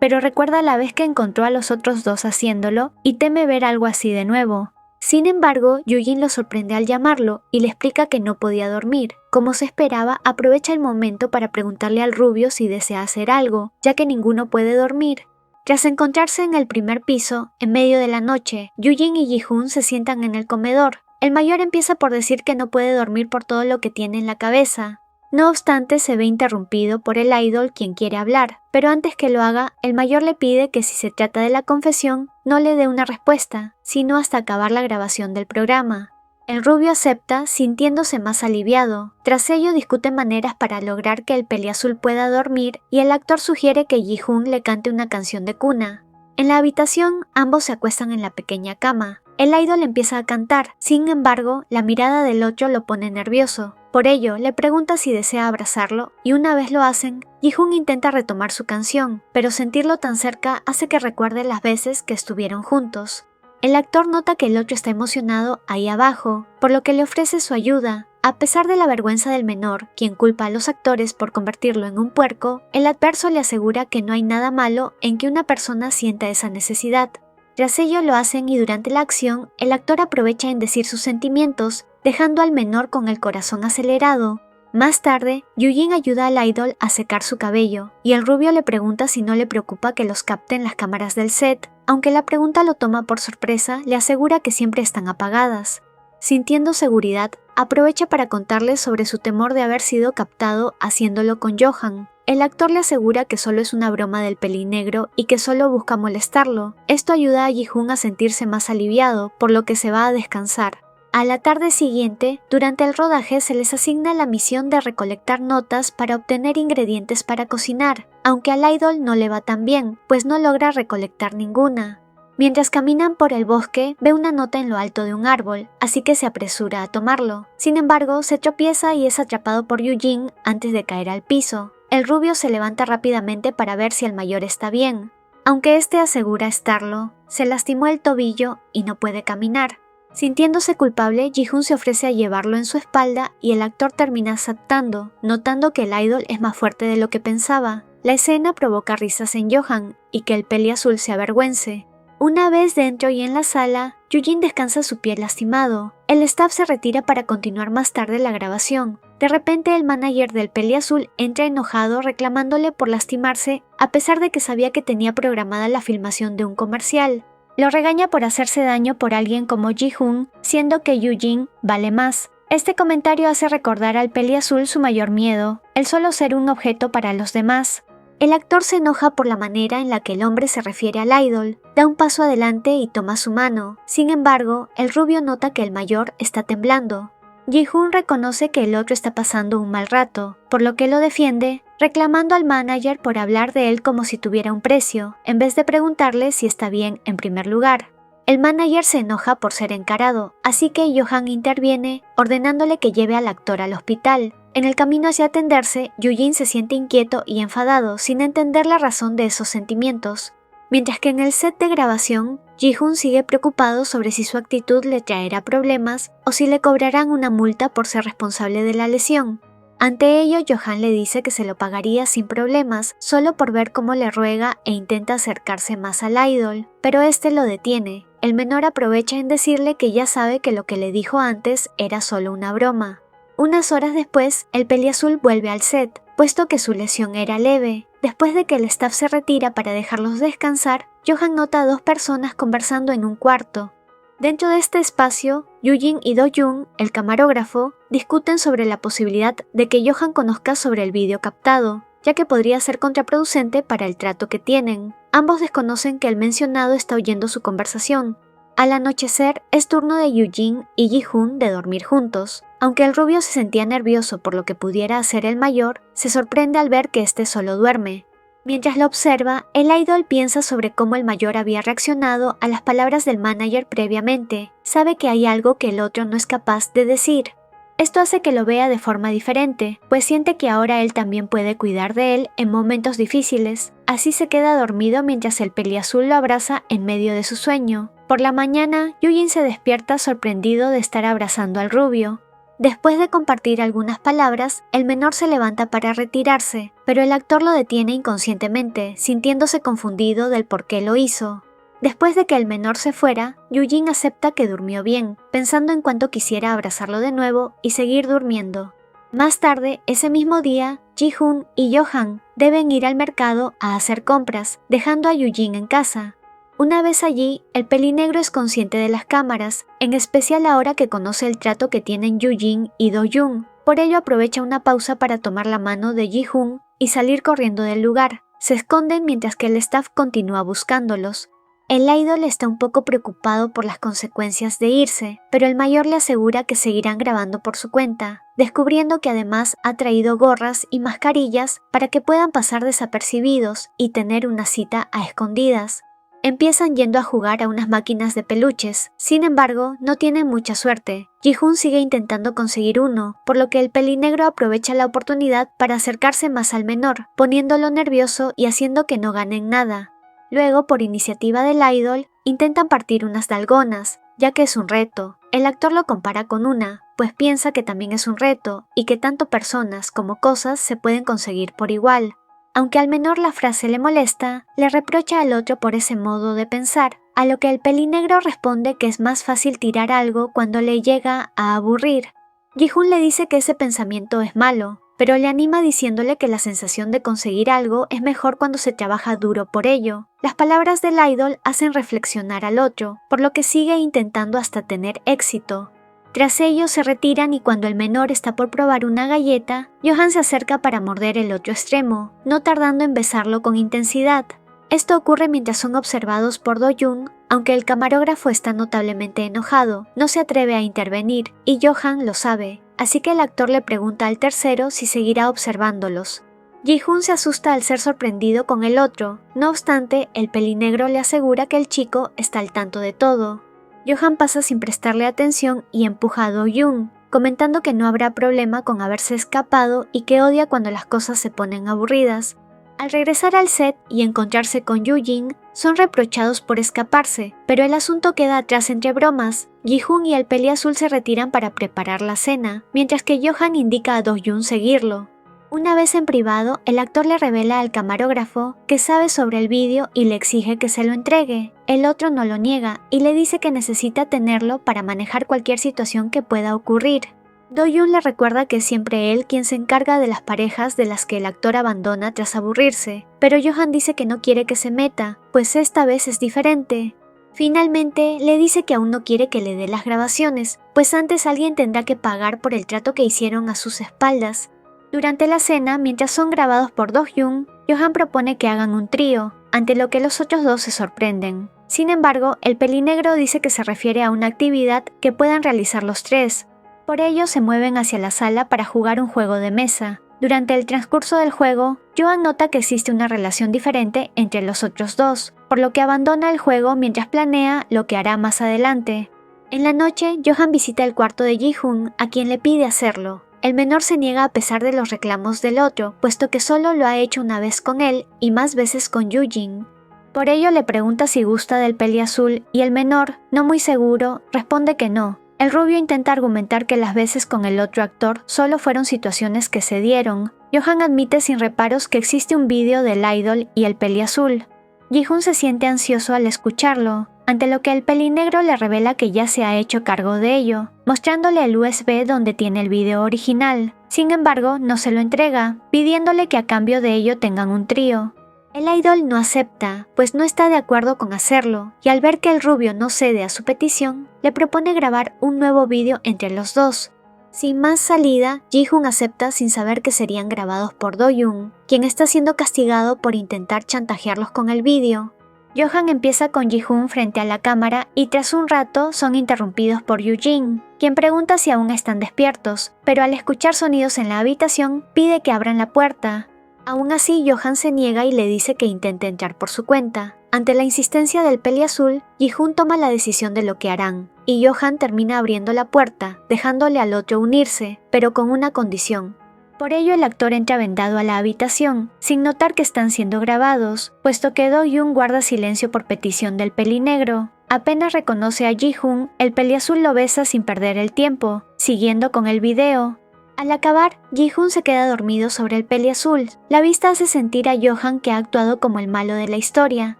pero recuerda la vez que encontró a los otros dos haciéndolo y teme ver algo así de nuevo. Sin embargo, Yoo-jin lo sorprende al llamarlo y le explica que no podía dormir. Como se esperaba, aprovecha el momento para preguntarle al rubio si desea hacer algo, ya que ninguno puede dormir. Tras encontrarse en el primer piso, en medio de la noche, Yoo-jin y Ji-hoon se sientan en el comedor. El mayor empieza por decir que no puede dormir por todo lo que tiene en la cabeza. No obstante, se ve interrumpido por el idol quien quiere hablar, pero antes que lo haga, el mayor le pide que si se trata de la confesión, no le dé una respuesta, sino hasta acabar la grabación del programa. El rubio acepta, sintiéndose más aliviado. Tras ello discuten maneras para lograr que el peliazul pueda dormir y el actor sugiere que Ji-hoon le cante una canción de cuna. En la habitación, ambos se acuestan en la pequeña cama. El idol empieza a cantar, sin embargo, la mirada del otro lo pone nervioso. Por ello, le pregunta si desea abrazarlo, y una vez lo hacen, Ji-hoon intenta retomar su canción, pero sentirlo tan cerca hace que recuerde las veces que estuvieron juntos. El actor nota que el otro está emocionado ahí abajo, por lo que le ofrece su ayuda. A pesar de la vergüenza del menor, quien culpa a los actores por convertirlo en un puerco, el adverso le asegura que no hay nada malo en que una persona sienta esa necesidad. Tras ello lo hacen y durante la acción, el actor aprovecha en decir sus sentimientos, dejando al menor con el corazón acelerado. Más tarde, Yoo-jin ayuda al idol a secar su cabello, y el rubio le pregunta si no le preocupa que los capten las cámaras del set. Aunque la pregunta lo toma por sorpresa, le asegura que siempre están apagadas. Sintiendo seguridad, aprovecha para contarles sobre su temor de haber sido captado haciéndolo con Johan. El actor le asegura que solo es una broma del pelinegro y que solo busca molestarlo. Esto ayuda a Ji-hoon a sentirse más aliviado, por lo que se va a descansar. A la tarde siguiente, durante el rodaje se les asigna la misión de recolectar notas para obtener ingredientes para cocinar, aunque al idol no le va tan bien, pues no logra recolectar ninguna. Mientras caminan por el bosque, ve una nota en lo alto de un árbol, así que se apresura a tomarlo. Sin embargo, se tropieza y es atrapado por Yoo-jin antes de caer al piso. El rubio se levanta rápidamente para ver si el mayor está bien. Aunque este asegura estarlo, se lastimó el tobillo y no puede caminar. Sintiéndose culpable, Ji-hoon se ofrece a llevarlo en su espalda y el actor termina aceptando, notando que el idol es más fuerte de lo que pensaba. La escena provoca risas en Johan y que el peliazul se avergüence. Una vez dentro y en la sala, Yoo-jin descansa su pie lastimado. El staff se retira para continuar más tarde la grabación. De repente el manager del peliazul entra enojado reclamándole por lastimarse a pesar de que sabía que tenía programada la filmación de un comercial. Lo regaña por hacerse daño por alguien como Ji-hoon, siendo que Yoo-jin vale más. Este comentario hace recordar al peliazul su mayor miedo, el solo ser un objeto para los demás. El actor se enoja por la manera en la que el hombre se refiere al idol, da un paso adelante y toma su mano. Sin embargo, el rubio nota que el mayor está temblando. Ji-hoon reconoce que el otro está pasando un mal rato, por lo que lo defiende, reclamando al manager por hablar de él como si tuviera un precio, en vez de preguntarle si está bien en primer lugar. El manager se enoja por ser encarado, así que Johan interviene, ordenándole que lleve al actor al hospital. En el camino hacia atenderse, Yujin se siente inquieto y enfadado, sin entender la razón de esos sentimientos. Mientras que en el set de grabación, Ji-hoon sigue preocupado sobre si su actitud le traerá problemas o si le cobrarán una multa por ser responsable de la lesión. Ante ello, Johan le dice que se lo pagaría sin problemas, solo por ver cómo le ruega e intenta acercarse más al idol, pero este lo detiene. El menor aprovecha en decirle que ya sabe que lo que le dijo antes era solo una broma. Unas horas después, el peliazul vuelve al set, puesto que su lesión era leve. Después de que el staff se retira para dejarlos descansar, Johan nota a dos personas conversando en un cuarto. Dentro de este espacio, Yujin y Do-jun, el camarógrafo, discuten sobre la posibilidad de que Johan conozca sobre el vídeo captado, ya que podría ser contraproducente para el trato que tienen. Ambos desconocen que el mencionado está oyendo su conversación. Al anochecer, es turno de Yujin y Ji-hoon de dormir juntos. Aunque el rubio se sentía nervioso por lo que pudiera hacer el mayor, se sorprende al ver que este solo duerme. Mientras lo observa, el idol piensa sobre cómo el mayor había reaccionado a las palabras del manager previamente. Sabe que hay algo que el otro no es capaz de decir. Esto hace que lo vea de forma diferente, pues siente que ahora él también puede cuidar de él en momentos difíciles. Así se queda dormido mientras el peliazul lo abraza en medio de su sueño. Por la mañana, Yujin se despierta sorprendido de estar abrazando al rubio. Después de compartir algunas palabras, el menor se levanta para retirarse, pero el actor lo detiene inconscientemente, sintiéndose confundido del por qué lo hizo. Después de que el menor se fuera, Yujin acepta que durmió bien, pensando en cuánto quisiera abrazarlo de nuevo y seguir durmiendo. Más tarde, ese mismo día, Ji-hoon y Johan deben ir al mercado a hacer compras, dejando a Yujin en casa. Una vez allí, el pelinegro es consciente de las cámaras, en especial ahora que conoce el trato que tienen Yujin y Do-jun. Por ello aprovecha una pausa para tomar la mano de Ji-hoon y salir corriendo del lugar. Se esconden mientras que el staff continúa buscándolos. El idol está un poco preocupado por las consecuencias de irse, pero el mayor le asegura que seguirán grabando por su cuenta, descubriendo que además ha traído gorras y mascarillas para que puedan pasar desapercibidos y tener una cita a escondidas. Empiezan yendo a jugar a unas máquinas de peluches, sin embargo, no tienen mucha suerte. Ji-hoon sigue intentando conseguir uno, por lo que el pelinegro aprovecha la oportunidad para acercarse más al menor, poniéndolo nervioso y haciendo que no ganen nada. Luego, por iniciativa del idol, intentan partir unas dalgonas, ya que es un reto. El actor lo compara con una, pues piensa que también es un reto y que tanto personas como cosas se pueden conseguir por igual. Aunque al menor la frase le molesta, le reprocha al otro por ese modo de pensar, a lo que el pelinegro responde que es más fácil tirar algo cuando le llega a aburrir. Ji-hoon le dice que ese pensamiento es malo, pero le anima diciéndole que la sensación de conseguir algo es mejor cuando se trabaja duro por ello. Las palabras del idol hacen reflexionar al otro, por lo que sigue intentando hasta tener éxito. Tras ello se retiran y cuando el menor está por probar una galleta, Johan se acerca para morder el otro extremo, no tardando en besarlo con intensidad. Esto ocurre mientras son observados por Do-jun, aunque el camarógrafo está notablemente enojado, no se atreve a intervenir y Johan lo sabe, así que el actor le pregunta al tercero si seguirá observándolos. Ji-hoon se asusta al ser sorprendido con el otro, no obstante, el pelinegro le asegura que el chico está al tanto de todo. Johan pasa sin prestarle atención y empuja a Do-jun, comentando que no habrá problema con haberse escapado y que odia cuando las cosas se ponen aburridas. Al regresar al set y encontrarse con Yujin, son reprochados por escaparse, pero el asunto queda atrás entre bromas. Ji-hoon y el peliazul se retiran para preparar la cena, mientras que Johan indica a Do-jun seguirlo. Una vez en privado, el actor le revela al camarógrafo que sabe sobre el vídeo y le exige que se lo entregue. El otro no lo niega y le dice que necesita tenerlo para manejar cualquier situación que pueda ocurrir. Do-jun le recuerda que es siempre él quien se encarga de las parejas de las que el actor abandona tras aburrirse, pero Johan dice que no quiere que se meta, pues esta vez es diferente. Finalmente, le dice que aún no quiere que le dé las grabaciones, pues antes alguien tendrá que pagar por el trato que hicieron a sus espaldas. Durante la cena, mientras son grabados por Do-hyun, Johan propone que hagan un trío, ante lo que los otros dos se sorprenden. Sin embargo, el pelinegro dice que se refiere a una actividad que puedan realizar los tres. Por ello, se mueven hacia la sala para jugar un juego de mesa. Durante el transcurso del juego, Johan nota que existe una relación diferente entre los otros dos, por lo que abandona el juego mientras planea lo que hará más adelante. En la noche, Johan visita el cuarto de Ji-hoon, a quien le pide hacerlo. El menor se niega a pesar de los reclamos del otro, puesto que solo lo ha hecho una vez con él y más veces con Yoo-jin. Por ello le pregunta si gusta del peli azul y el menor, no muy seguro, responde que no. El rubio intenta argumentar que las veces con el otro actor solo fueron situaciones que se dieron. Johan admite sin reparos que existe un vídeo del idol y el peli azul. Ji-hoon se siente ansioso al escucharlo, ante lo que el pelinegro le revela que ya se ha hecho cargo de ello, mostrándole el USB donde tiene el video original. Sin embargo, no se lo entrega, pidiéndole que a cambio de ello tengan un trío. El idol no acepta, pues no está de acuerdo con hacerlo, y al ver que el rubio no cede a su petición, le propone grabar un nuevo vídeo entre los dos. Sin más salida, Ji-hoon acepta sin saber que serían grabados por Do-hyun, quien está siendo castigado por intentar chantajearlos con el vídeo. Johan empieza con Ji-hoon frente a la cámara y tras un rato son interrumpidos por Yoo-jin, quien pregunta si aún están despiertos, pero al escuchar sonidos en la habitación pide que abran la puerta. Aún así, Johan se niega y le dice que intente entrar por su cuenta. Ante la insistencia del peli azul, Ji-hoon toma la decisión de lo que harán, y Johan termina abriendo la puerta, dejándole al otro unirse, pero con una condición. Por ello el actor entra vendado a la habitación, sin notar que están siendo grabados, puesto que Do-hyun guarda silencio por petición del pelinegro. Apenas reconoce a Ji-hoon, el peli azul lo besa sin perder el tiempo, siguiendo con el video. Al acabar, Ji-hoon se queda dormido sobre el peli azul. La vista hace sentir a Johan que ha actuado como el malo de la historia,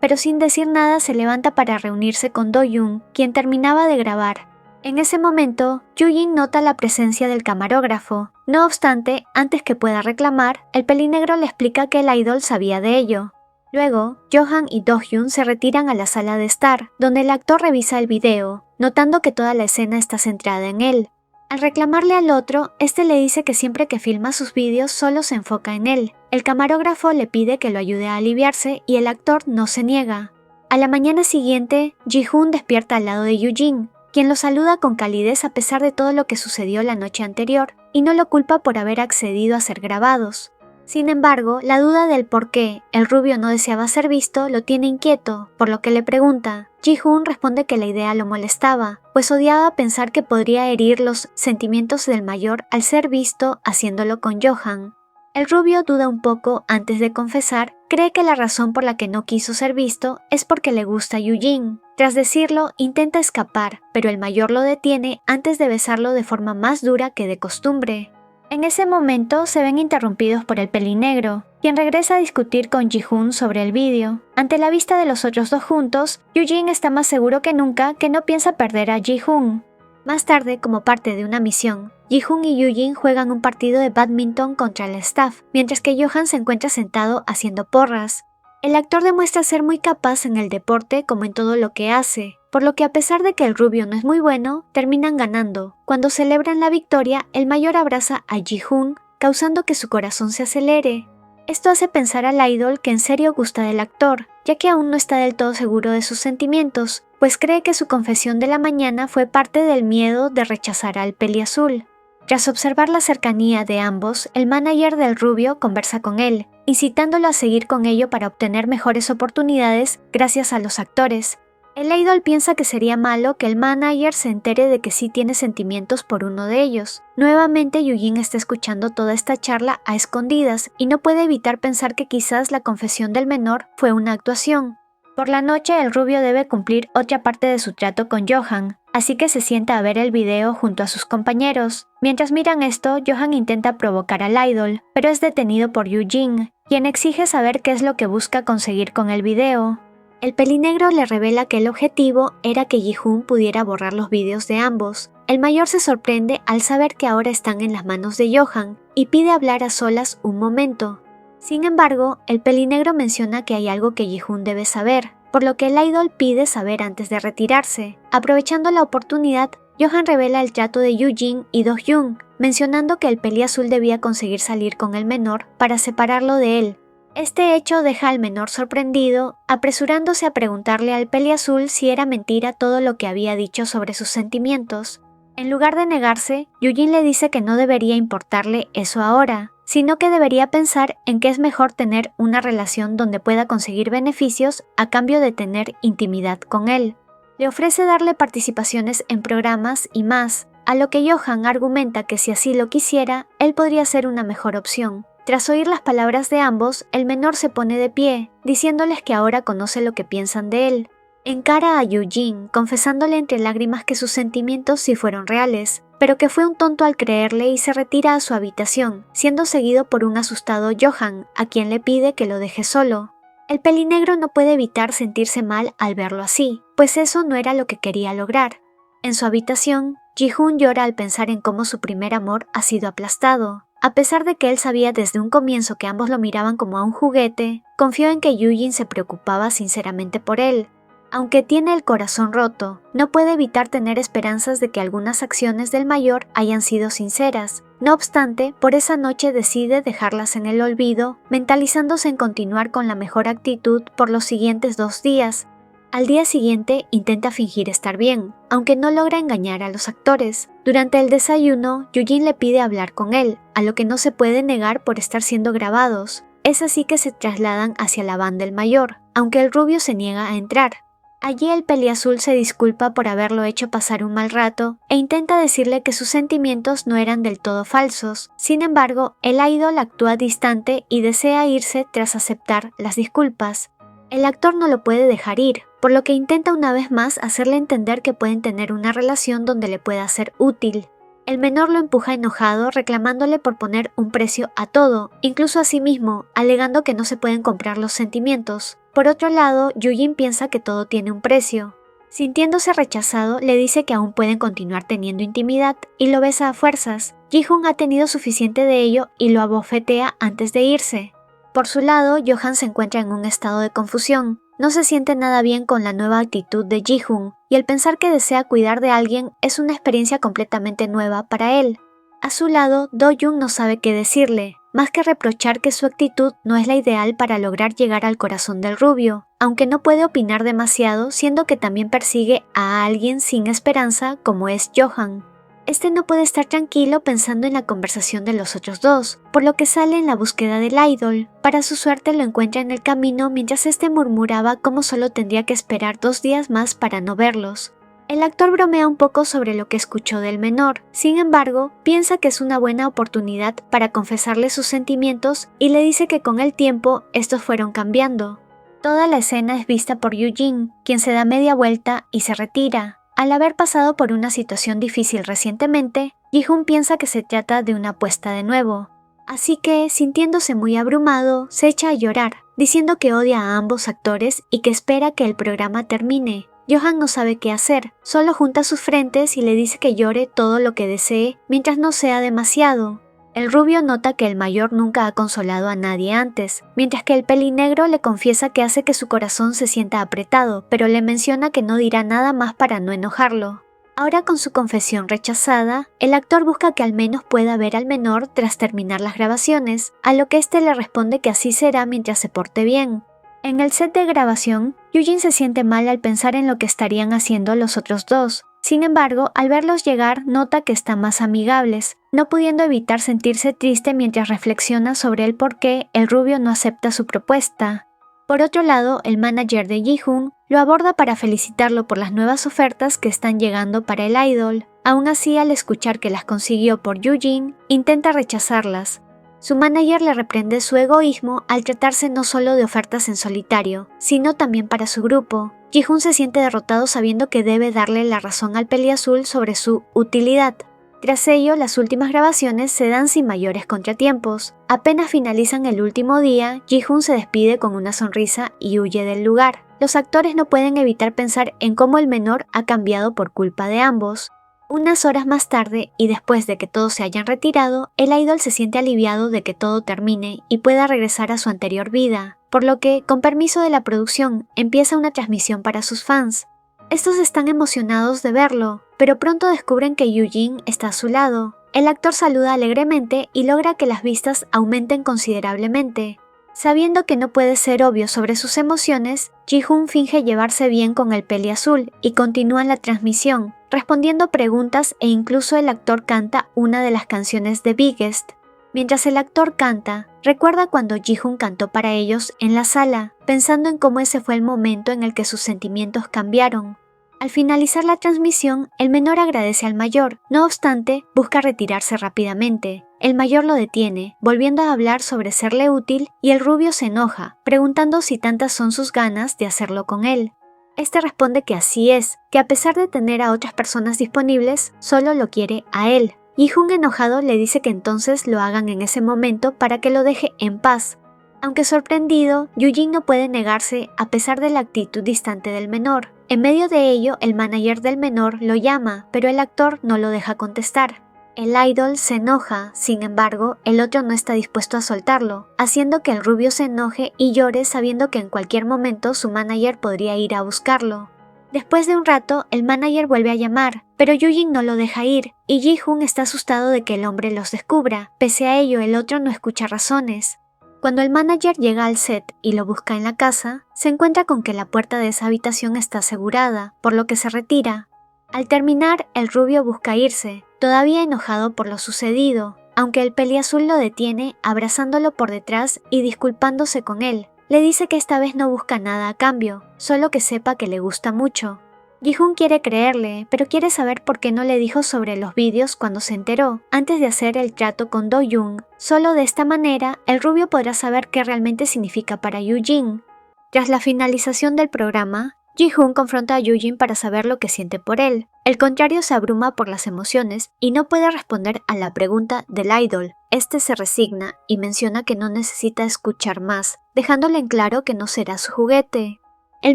pero sin decir nada se levanta para reunirse con Do-hyun, quien terminaba de grabar. En ese momento, Yoo-jin nota la presencia del camarógrafo. No obstante, antes que pueda reclamar, el pelinegro le explica que el idol sabía de ello. Luego, Johan y Do-hyun se retiran a la sala de estar, donde el actor revisa el video, notando que toda la escena está centrada en él. Al reclamarle al otro, este le dice que siempre que filma sus vídeos solo se enfoca en él. El camarógrafo le pide que lo ayude a aliviarse y el actor no se niega. A la mañana siguiente, Ji-hoon despierta al lado de Yoo-jin, quien lo saluda con calidez a pesar de todo lo que sucedió la noche anterior, y no lo culpa por haber accedido a ser grabados. Sin embargo, la duda del por qué el rubio no deseaba ser visto lo tiene inquieto, por lo que le pregunta. Ji-hoon responde que la idea lo molestaba, pues odiaba pensar que podría herir los sentimientos del mayor al ser visto haciéndolo con Johan. El rubio duda un poco antes de confesar, cree que la razón por la que no quiso ser visto es porque le gusta Yoo-jin. Tras decirlo, intenta escapar, pero el mayor lo detiene antes de besarlo de forma más dura que de costumbre. En ese momento se ven interrumpidos por el pelinegro, quien regresa a discutir con Ji-hoon sobre el vídeo. Ante la vista de los otros dos juntos, Yoo-jin está más seguro que nunca que no piensa perder a Ji-hoon. Más tarde, como parte de una misión, Ji-hoon y Yoo-jin juegan un partido de bádminton contra el staff, mientras que Johan se encuentra sentado haciendo porras. El actor demuestra ser muy capaz en el deporte como en todo lo que hace, por lo que a pesar de que el rubio no es muy bueno, terminan ganando. Cuando celebran la victoria, el mayor abraza a Ji-hoon, causando que su corazón se acelere. Esto hace pensar al idol que en serio gusta del actor, ya que aún no está del todo seguro de sus sentimientos, pues cree que su confesión de la mañana fue parte del miedo de rechazar al peli azul. Tras observar la cercanía de ambos, el manager del rubio conversa con él, incitándolo a seguir con ello para obtener mejores oportunidades gracias a los actores. El idol piensa que sería malo que el manager se entere de que sí tiene sentimientos por uno de ellos. Nuevamente Yoo-jin está escuchando toda esta charla a escondidas y no puede evitar pensar que quizás la confesión del menor fue una actuación. Por la noche el rubio debe cumplir otra parte de su trato con Johan, así que se sienta a ver el video junto a sus compañeros. Mientras miran esto, Johan intenta provocar al idol, pero es detenido por Yoo-jin, quien exige saber qué es lo que busca conseguir con el video. El pelinegro le revela que el objetivo era que Ji-hoon pudiera borrar los vídeos de ambos. El mayor se sorprende al saber que ahora están en las manos de Johan y pide hablar a solas un momento. Sin embargo, el pelinegro menciona que hay algo que Ji-hoon debe saber, por lo que el idol pide saber antes de retirarse. Aprovechando la oportunidad, Johan revela el trato de Yoo-jin y Do-hyun, mencionando que el peli azul debía conseguir salir con el menor para separarlo de él. Este hecho deja al menor sorprendido, apresurándose a preguntarle al peli azul si era mentira todo lo que había dicho sobre sus sentimientos. En lugar de negarse, Yoo-jin le dice que no debería importarle eso ahora, sino que debería pensar en que es mejor tener una relación donde pueda conseguir beneficios a cambio de tener intimidad con él. Le ofrece darle participaciones en programas y más, a lo que Johan argumenta que si así lo quisiera, él podría ser una mejor opción. Tras oír las palabras de ambos, el menor se pone de pie, diciéndoles que ahora conoce lo que piensan de él. Encara a Yoo-jin, confesándole entre lágrimas que sus sentimientos sí fueron reales, pero que fue un tonto al creerle y se retira a su habitación, siendo seguido por un asustado Johan, a quien le pide que lo deje solo. El pelinegro no puede evitar sentirse mal al verlo así, pues eso no era lo que quería lograr. En su habitación, Ji-hoon llora al pensar en cómo su primer amor ha sido aplastado. A pesar de que él sabía desde un comienzo que ambos lo miraban como a un juguete, confió en que Yoo-jin se preocupaba sinceramente por él. Aunque tiene el corazón roto, no puede evitar tener esperanzas de que algunas acciones del mayor hayan sido sinceras. No obstante, por esa noche decide dejarlas en el olvido, mentalizándose en continuar con la mejor actitud por los siguientes 2 días. Al día siguiente intenta fingir estar bien, aunque no logra engañar a los actores. Durante el desayuno, Yoo-jin le pide hablar con él, a lo que no se puede negar por estar siendo grabados. Es así que se trasladan hacia la van del mayor, aunque el rubio se niega a entrar. Allí el peliazul se disculpa por haberlo hecho pasar un mal rato e intenta decirle que sus sentimientos no eran del todo falsos. Sin embargo, el idol actúa distante y desea irse tras aceptar las disculpas. El actor no lo puede dejar ir, por lo que intenta una vez más hacerle entender que pueden tener una relación donde le pueda ser útil. El menor lo empuja enojado, reclamándole por poner un precio a todo, incluso a sí mismo, alegando que no se pueden comprar los sentimientos. Por otro lado, Yoo-jin piensa que todo tiene un precio. Sintiéndose rechazado, le dice que aún pueden continuar teniendo intimidad y lo besa a fuerzas. Ji-hoon ha tenido suficiente de ello y lo abofetea antes de irse. Por su lado, Johan se encuentra en un estado de confusión. No se siente nada bien con la nueva actitud de Ji-hoon, y el pensar que desea cuidar de alguien es una experiencia completamente nueva para él. A su lado, Do-hyun no sabe qué decirle, más que reprochar que su actitud no es la ideal para lograr llegar al corazón del rubio, aunque no puede opinar demasiado, siendo que también persigue a alguien sin esperanza como es Johan. Este no puede estar tranquilo pensando en la conversación de los otros dos, por lo que sale en la búsqueda del idol. Para su suerte lo encuentra en el camino mientras este murmuraba cómo solo tendría que esperar 2 días más para no verlos. El actor bromea un poco sobre lo que escuchó del menor, sin embargo, piensa que es una buena oportunidad para confesarle sus sentimientos y le dice que con el tiempo estos fueron cambiando. Toda la escena es vista por Yoo-jin, quien se da media vuelta y se retira. Al haber pasado por una situación difícil recientemente, Ji-hoon piensa que se trata de una apuesta de nuevo. Así que, sintiéndose muy abrumado, se echa a llorar, diciendo que odia a ambos actores y que espera que el programa termine. Johan no sabe qué hacer, solo junta sus frentes y le dice que llore todo lo que desee mientras no sea demasiado. El rubio nota que el mayor nunca ha consolado a nadie antes, mientras que el pelinegro le confiesa que hace que su corazón se sienta apretado, pero le menciona que no dirá nada más para no enojarlo. Ahora con su confesión rechazada, el actor busca que al menos pueda ver al menor tras terminar las grabaciones, a lo que este le responde que así será mientras se porte bien. En el set de grabación, Yoo-jin se siente mal al pensar en lo que estarían haciendo los otros dos. Sin embargo, al verlos llegar, nota que están más amigables, no pudiendo evitar sentirse triste mientras reflexiona sobre el por qué el rubio no acepta su propuesta. Por otro lado, el manager de Ji-hoon lo aborda para felicitarlo por las nuevas ofertas que están llegando para el idol. Aún así, al escuchar que las consiguió por Yoo-jin, intenta rechazarlas. Su manager le reprende su egoísmo al tratarse no solo de ofertas en solitario, sino también para su grupo. Ji-hoon se siente derrotado sabiendo que debe darle la razón al peliazul sobre su utilidad. Tras ello, las últimas grabaciones se dan sin mayores contratiempos. Apenas finalizan el último día, Ji-hoon se despide con una sonrisa y huye del lugar. Los actores no pueden evitar pensar en cómo el menor ha cambiado por culpa de ambos. Unas horas más tarde, y después de que todos se hayan retirado, el idol se siente aliviado de que todo termine y pueda regresar a su anterior vida. por lo que, con permiso de la producción, empieza una transmisión para sus fans. Estos están emocionados de verlo, pero pronto descubren que Yoo-jin está a su lado. El actor saluda alegremente y logra que las vistas aumenten considerablemente. Sabiendo que no puede ser obvio sobre sus emociones, Ji-hoon finge llevarse bien con el peli azul y continúa la transmisión, respondiendo preguntas e incluso el actor canta una de las canciones de Biggest. Mientras el actor canta, recuerda cuando Ji-hoon cantó para ellos en la sala, pensando en cómo ese fue el momento en el que sus sentimientos cambiaron. Al finalizar la transmisión, el menor agradece al mayor, no obstante, busca retirarse rápidamente. El mayor lo detiene, volviendo a hablar sobre serle útil, y el rubio se enoja, preguntando si tantas son sus ganas de hacerlo con él. Este responde que así es, que a pesar de tener a otras personas disponibles, solo lo quiere a él. Ji-hoon enojado le dice que entonces lo hagan en ese momento para que lo deje en paz. Aunque sorprendido, Yoo-jin no puede negarse a pesar de la actitud distante del menor. En medio de ello, el manager del menor lo llama, pero el actor no lo deja contestar. El idol se enoja, sin embargo, el otro no está dispuesto a soltarlo, haciendo que el rubio se enoje y llore sabiendo que en cualquier momento su manager podría ir a buscarlo. Después de un rato, el manager vuelve a llamar, pero Yoo-jin no lo deja ir, y Ji-hoon está asustado de que el hombre los descubra. Pese a ello, el otro no escucha razones. Cuando el manager llega al set y lo busca en la casa, se encuentra con que la puerta de esa habitación está asegurada, por lo que se retira. Al terminar, el rubio busca irse, todavía enojado por lo sucedido, aunque el peliazul lo detiene abrazándolo por detrás y disculpándose con él. Le dice que esta vez no busca nada a cambio, solo que sepa que le gusta mucho. Ji-hoon quiere creerle, pero quiere saber por qué no le dijo sobre los vídeos cuando se enteró, antes de hacer el trato con Do-young. Solo de esta manera, el rubio podrá saber qué realmente significa para Yoo-jin. Tras la finalización del programa, Ji-hoon confronta a Yoo-jin para saber lo que siente por él. El contrario se abruma por las emociones y no puede responder a la pregunta del idol. Este se resigna y menciona que no necesita escuchar más, dejándole en claro que no será su juguete. El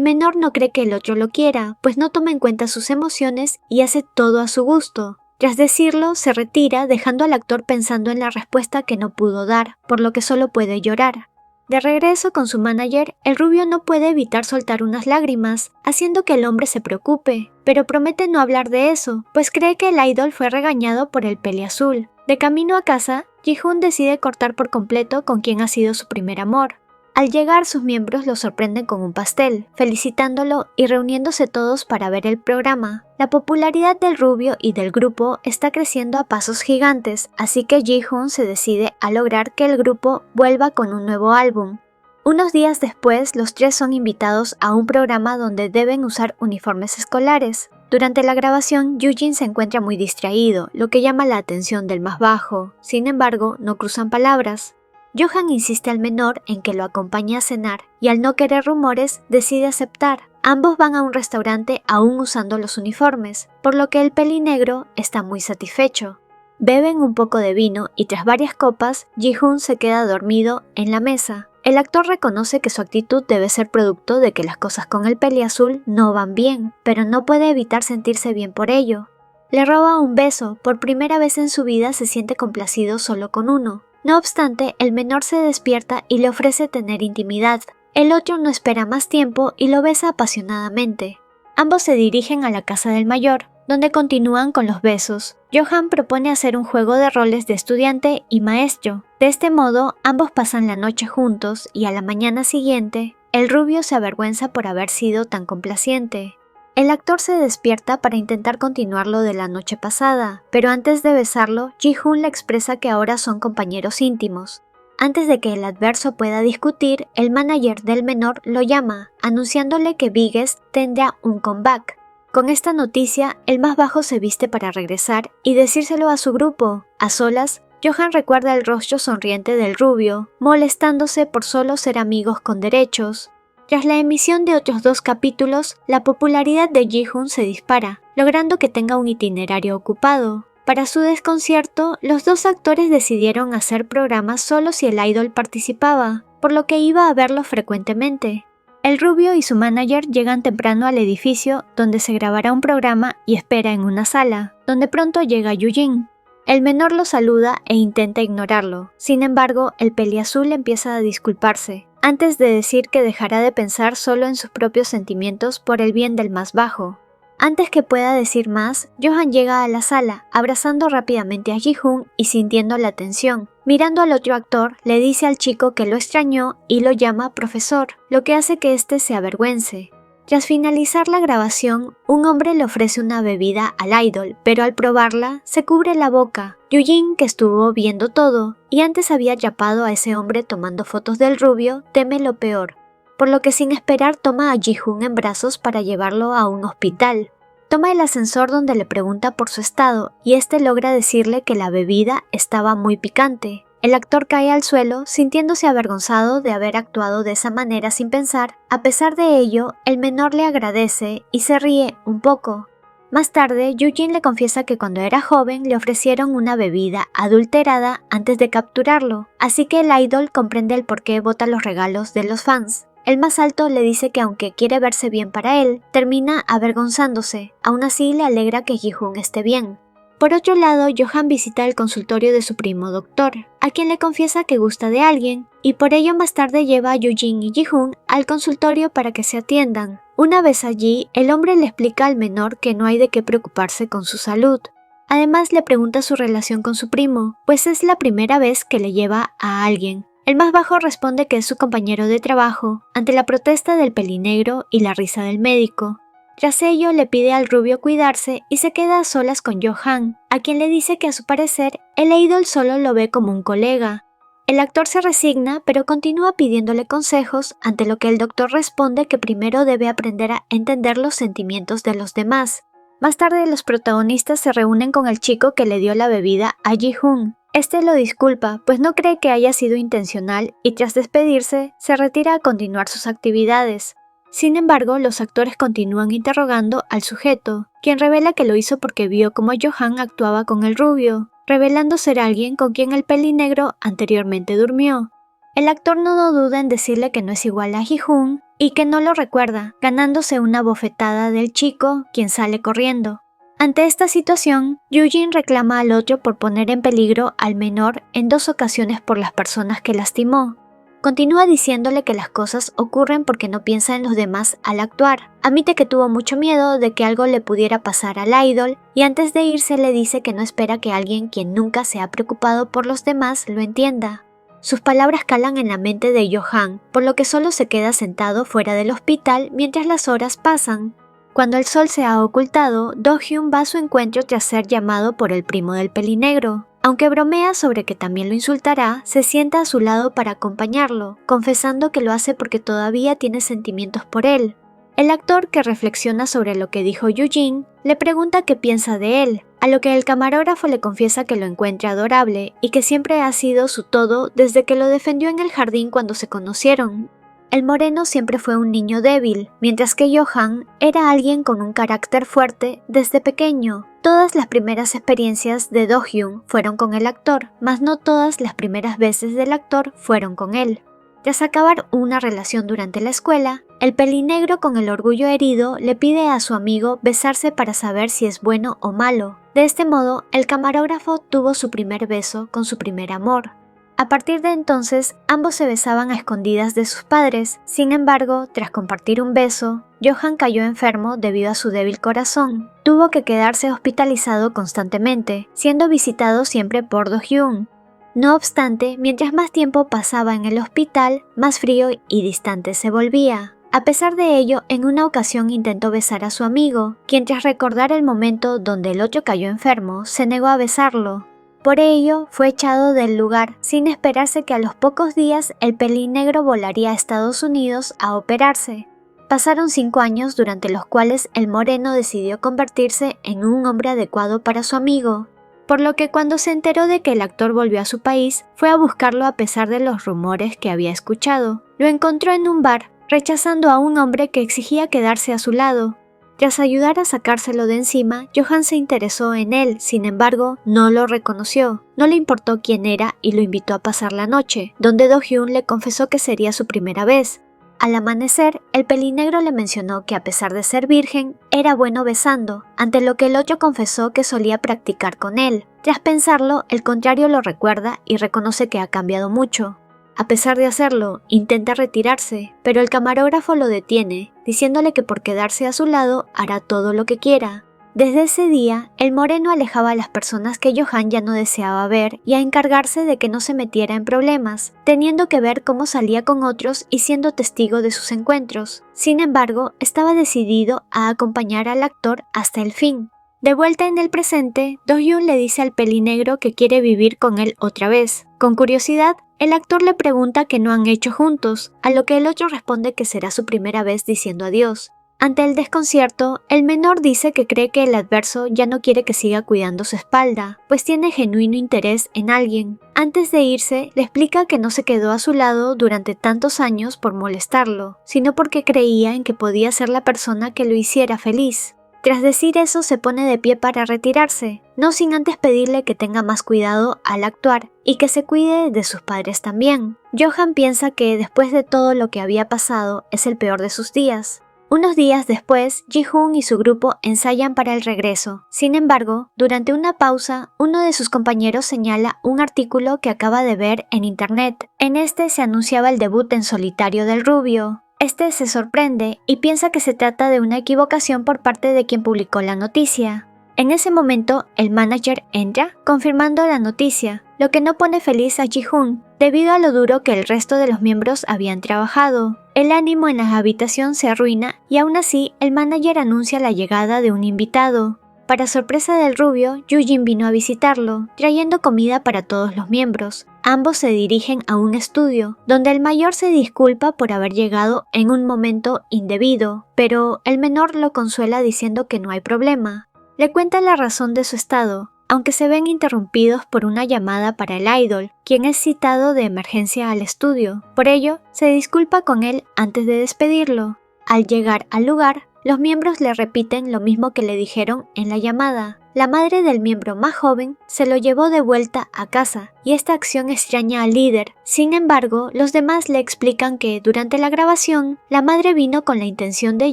menor no cree que el otro lo quiera, pues no toma en cuenta sus emociones y hace todo a su gusto. Tras decirlo, se retira dejando al actor pensando en la respuesta que no pudo dar, por lo que solo puede llorar. De regreso con su manager, el rubio no puede evitar soltar unas lágrimas, haciendo que el hombre se preocupe, pero promete no hablar de eso, pues cree que el idol fue regañado por el peliazul. De camino a casa, Ji-hoon decide cortar por completo con quien ha sido su primer amor. Al llegar, sus miembros lo sorprenden con un pastel, felicitándolo y reuniéndose todos para ver el programa. La popularidad del rubio y del grupo está creciendo a pasos gigantes, así que Ji-hoon se decide a lograr que el grupo vuelva con un nuevo álbum. Unos días después, los tres son invitados a un programa donde deben usar uniformes escolares. Durante la grabación, Yoo-jin se encuentra muy distraído, lo que llama la atención del más bajo. Sin embargo, no cruzan palabras. Johan insiste al menor en que lo acompañe a cenar y al no querer rumores decide aceptar. Ambos van a un restaurante aún usando los uniformes, por lo que el pelinegro está muy satisfecho. Beben un poco de vino y tras varias copas, Ji-hoon se queda dormido en la mesa. El actor reconoce que su actitud debe ser producto de que las cosas con el peliazul no van bien, pero no puede evitar sentirse bien por ello. Le roba un beso, por primera vez en su vida se siente complacido solo con uno. No obstante, el menor se despierta y le ofrece tener intimidad. El otro no espera más tiempo y lo besa apasionadamente. Ambos se dirigen a la casa del mayor, donde continúan con los besos. Johan propone hacer un juego de roles de estudiante y maestro. De este modo, ambos pasan la noche juntos y a la mañana siguiente, el rubio se avergüenza por haber sido tan complaciente. El actor se despierta para intentar continuar lo de la noche pasada, pero antes de besarlo, Ji-hoon le expresa que ahora son compañeros íntimos. Antes de que el adverso pueda discutir, el manager del menor lo llama, anunciándole que Biggest tendrá un comeback. Con esta noticia, el más bajo se viste para regresar y decírselo a su grupo. A solas, Johan recuerda el rostro sonriente del rubio, molestándose por solo ser amigos con derechos. Tras la emisión de otros 2 capítulos, la popularidad de Ji-hoon se dispara, logrando que tenga un itinerario ocupado. Para su desconcierto, los 2 actores decidieron hacer programas solo si el idol participaba, por lo que iba a verlo frecuentemente. El rubio y su manager llegan temprano al edificio donde se grabará un programa y espera en una sala, donde pronto llega Yoo-jin. El menor lo saluda e intenta ignorarlo. Sin embargo, el peliazul empieza a disculparse. antes de decir que dejará de pensar solo en sus propios sentimientos por el bien del más bajo. Antes que pueda decir más, Johan llega a la sala, abrazando rápidamente a Ji-hoon y sintiendo la tensión. Mirando al otro actor, le dice al chico que lo extrañó y lo llama profesor, lo que hace que éste se avergüence. Tras finalizar la grabación, un hombre le ofrece una bebida al idol, pero al probarla, se cubre la boca. Yujin, que estuvo viendo todo, y antes había atrapado a ese hombre tomando fotos del rubio, teme lo peor, por lo que sin esperar toma a Ji-hoon en brazos para llevarlo a un hospital. Toma el ascensor donde le pregunta por su estado, y este logra decirle que la bebida estaba muy picante. El actor cae al suelo, sintiéndose avergonzado de haber actuado de esa manera sin pensar. A pesar de ello, el menor le agradece y se ríe un poco. Más tarde, Yujin le confiesa que cuando era joven le ofrecieron una bebida adulterada antes de capturarlo, así que el idol comprende el por qué bota los regalos de los fans. El más alto le dice que aunque quiere verse bien para él, termina avergonzándose. Aún así le alegra que Ji-hoon esté bien. Por otro lado, Johan visita el consultorio de su primo doctor, a quien le confiesa que gusta de alguien, y por ello más tarde lleva a Yujin y Ji-hoon al consultorio para que se atiendan. Una vez allí, el hombre le explica al menor que no hay de qué preocuparse con su salud. Además le pregunta su relación con su primo, pues es la primera vez que le lleva a alguien. El más bajo responde que es su compañero de trabajo, ante la protesta del pelinegro y la risa del médico. Tras ello le pide al rubio cuidarse y se queda a solas con Johan, a quien le dice que a su parecer el idol solo lo ve como un colega. El actor se resigna pero continúa pidiéndole consejos, ante lo que el doctor responde que primero debe aprender a entender los sentimientos de los demás. Más tarde los protagonistas se reúnen con el chico que le dio la bebida a Ji-hoon. Este lo disculpa, pues no cree que haya sido intencional y tras despedirse, se retira a continuar sus actividades. Sin embargo, los actores continúan interrogando al sujeto, quien revela que lo hizo porque vio cómo Johan actuaba con el rubio, revelando ser alguien con quien el pelinegro anteriormente durmió. El actor no duda en decirle que no es igual a Ji-hoon y que no lo recuerda, ganándose una bofetada del chico, quien sale corriendo. Ante esta situación, Yujin reclama al otro por poner en peligro al menor en 2 ocasiones por las personas que lastimó. Continúa diciéndole que las cosas ocurren porque no piensa en los demás al actuar. Admite que tuvo mucho miedo de que algo le pudiera pasar al idol y antes de irse le dice que no espera que alguien quien nunca se ha preocupado por los demás lo entienda. Sus palabras calan en la mente de Johan, por lo que solo se queda sentado fuera del hospital mientras las horas pasan. Cuando el sol se ha ocultado, Do-hyun va a su encuentro tras ser llamado por el primo del pelinegro. Aunque bromea sobre que también lo insultará, se sienta a su lado para acompañarlo, confesando que lo hace porque todavía tiene sentimientos por él. El actor, que reflexiona sobre lo que dijo Yujin, le pregunta qué piensa de él, a lo que el camarógrafo le confiesa que lo encuentra adorable y que siempre ha sido su todo desde que lo defendió en el jardín cuando se conocieron. El moreno siempre fue un niño débil, mientras que Johan era alguien con un carácter fuerte desde pequeño. Todas las primeras experiencias de Do-hyun fueron con el actor, mas no todas las primeras veces del actor fueron con él. Tras acabar una relación durante la escuela, el pelinegro con el orgullo herido le pide a su amigo besarse para saber si es bueno o malo. De este modo, el camarógrafo tuvo su primer beso con su primer amor. A partir de entonces, ambos se besaban a escondidas de sus padres. Sin embargo, tras compartir un beso, Johan cayó enfermo debido a su débil corazón. Tuvo que quedarse hospitalizado constantemente, siendo visitado siempre por Do-hyun. No obstante, mientras más tiempo pasaba en el hospital, más frío y distante se volvía. A pesar de ello, en una ocasión intentó besar a su amigo, quien tras recordar el momento donde el otro cayó enfermo, se negó a besarlo. Por ello, fue echado del lugar, sin esperarse que a los pocos días el pelinegro volaría a Estados Unidos a operarse. Pasaron 5 años durante los cuales el moreno decidió convertirse en un hombre adecuado para su amigo, por lo que cuando se enteró de que el actor volvió a su país, fue a buscarlo a pesar de los rumores que había escuchado. Lo encontró en un bar, rechazando a un hombre que exigía quedarse a su lado. Tras ayudar a sacárselo de encima, Johan se interesó en él, sin embargo, no lo reconoció. No le importó quién era y lo invitó a pasar la noche, donde Do-hyun le confesó que sería su primera vez. Al amanecer, el pelinegro le mencionó que a pesar de ser virgen, era bueno besando, ante lo que el otro confesó que solía practicar con él. Tras pensarlo, el contrario lo recuerda y reconoce que ha cambiado mucho. A pesar de hacerlo, intenta retirarse, pero el camarógrafo lo detiene, diciéndole que por quedarse a su lado hará todo lo que quiera. Desde ese día, el moreno alejaba a las personas que Johan ya no deseaba ver y a encargarse de que no se metiera en problemas, teniendo que ver cómo salía con otros y siendo testigo de sus encuentros. Sin embargo, estaba decidido a acompañar al actor hasta el fin. De vuelta en el presente, Do-hyun le dice al pelinegro que quiere vivir con él otra vez. Con curiosidad, el actor le pregunta qué no han hecho juntos, a lo que el otro responde que será su primera vez diciendo adiós. Ante el desconcierto, el menor dice que cree que el adverso ya no quiere que siga cuidando su espalda, pues tiene genuino interés en alguien. Antes de irse, le explica que no se quedó a su lado durante tantos años por molestarlo, sino porque creía en que podía ser la persona que lo hiciera feliz. Tras decir eso, se pone de pie para retirarse, no sin antes pedirle que tenga más cuidado al actuar y que se cuide de sus padres también. Johan piensa que después de todo lo que había pasado, es el peor de sus días. Unos días después, Ji-hoon y su grupo ensayan para el regreso. Sin embargo, durante una pausa, uno de sus compañeros señala un artículo que acaba de ver en internet. En este se anunciaba el debut en solitario del rubio. Este se sorprende y piensa que se trata de una equivocación por parte de quien publicó la noticia. En ese momento, el manager entra, confirmando la noticia, lo que no pone feliz a Ji-hoon, debido a lo duro que el resto de los miembros habían trabajado. El ánimo en la habitación se arruina y aún así, el manager anuncia la llegada de un invitado. Para sorpresa del rubio, Yoo-jin vino a visitarlo, trayendo comida para todos los miembros. Ambos se dirigen a un estudio, donde el mayor se disculpa por haber llegado en un momento indebido, pero el menor lo consuela diciendo que no hay problema. Le cuenta la razón de su estado, aunque se ven interrumpidos por una llamada para el idol, quien es citado de emergencia al estudio. Por ello, se disculpa con él antes de despedirlo. Al llegar al lugar, los miembros le repiten lo mismo que le dijeron en la llamada. La madre del miembro más joven se lo llevó de vuelta a casa y esta acción extraña al líder. Sin embargo, los demás le explican que durante la grabación, la madre vino con la intención de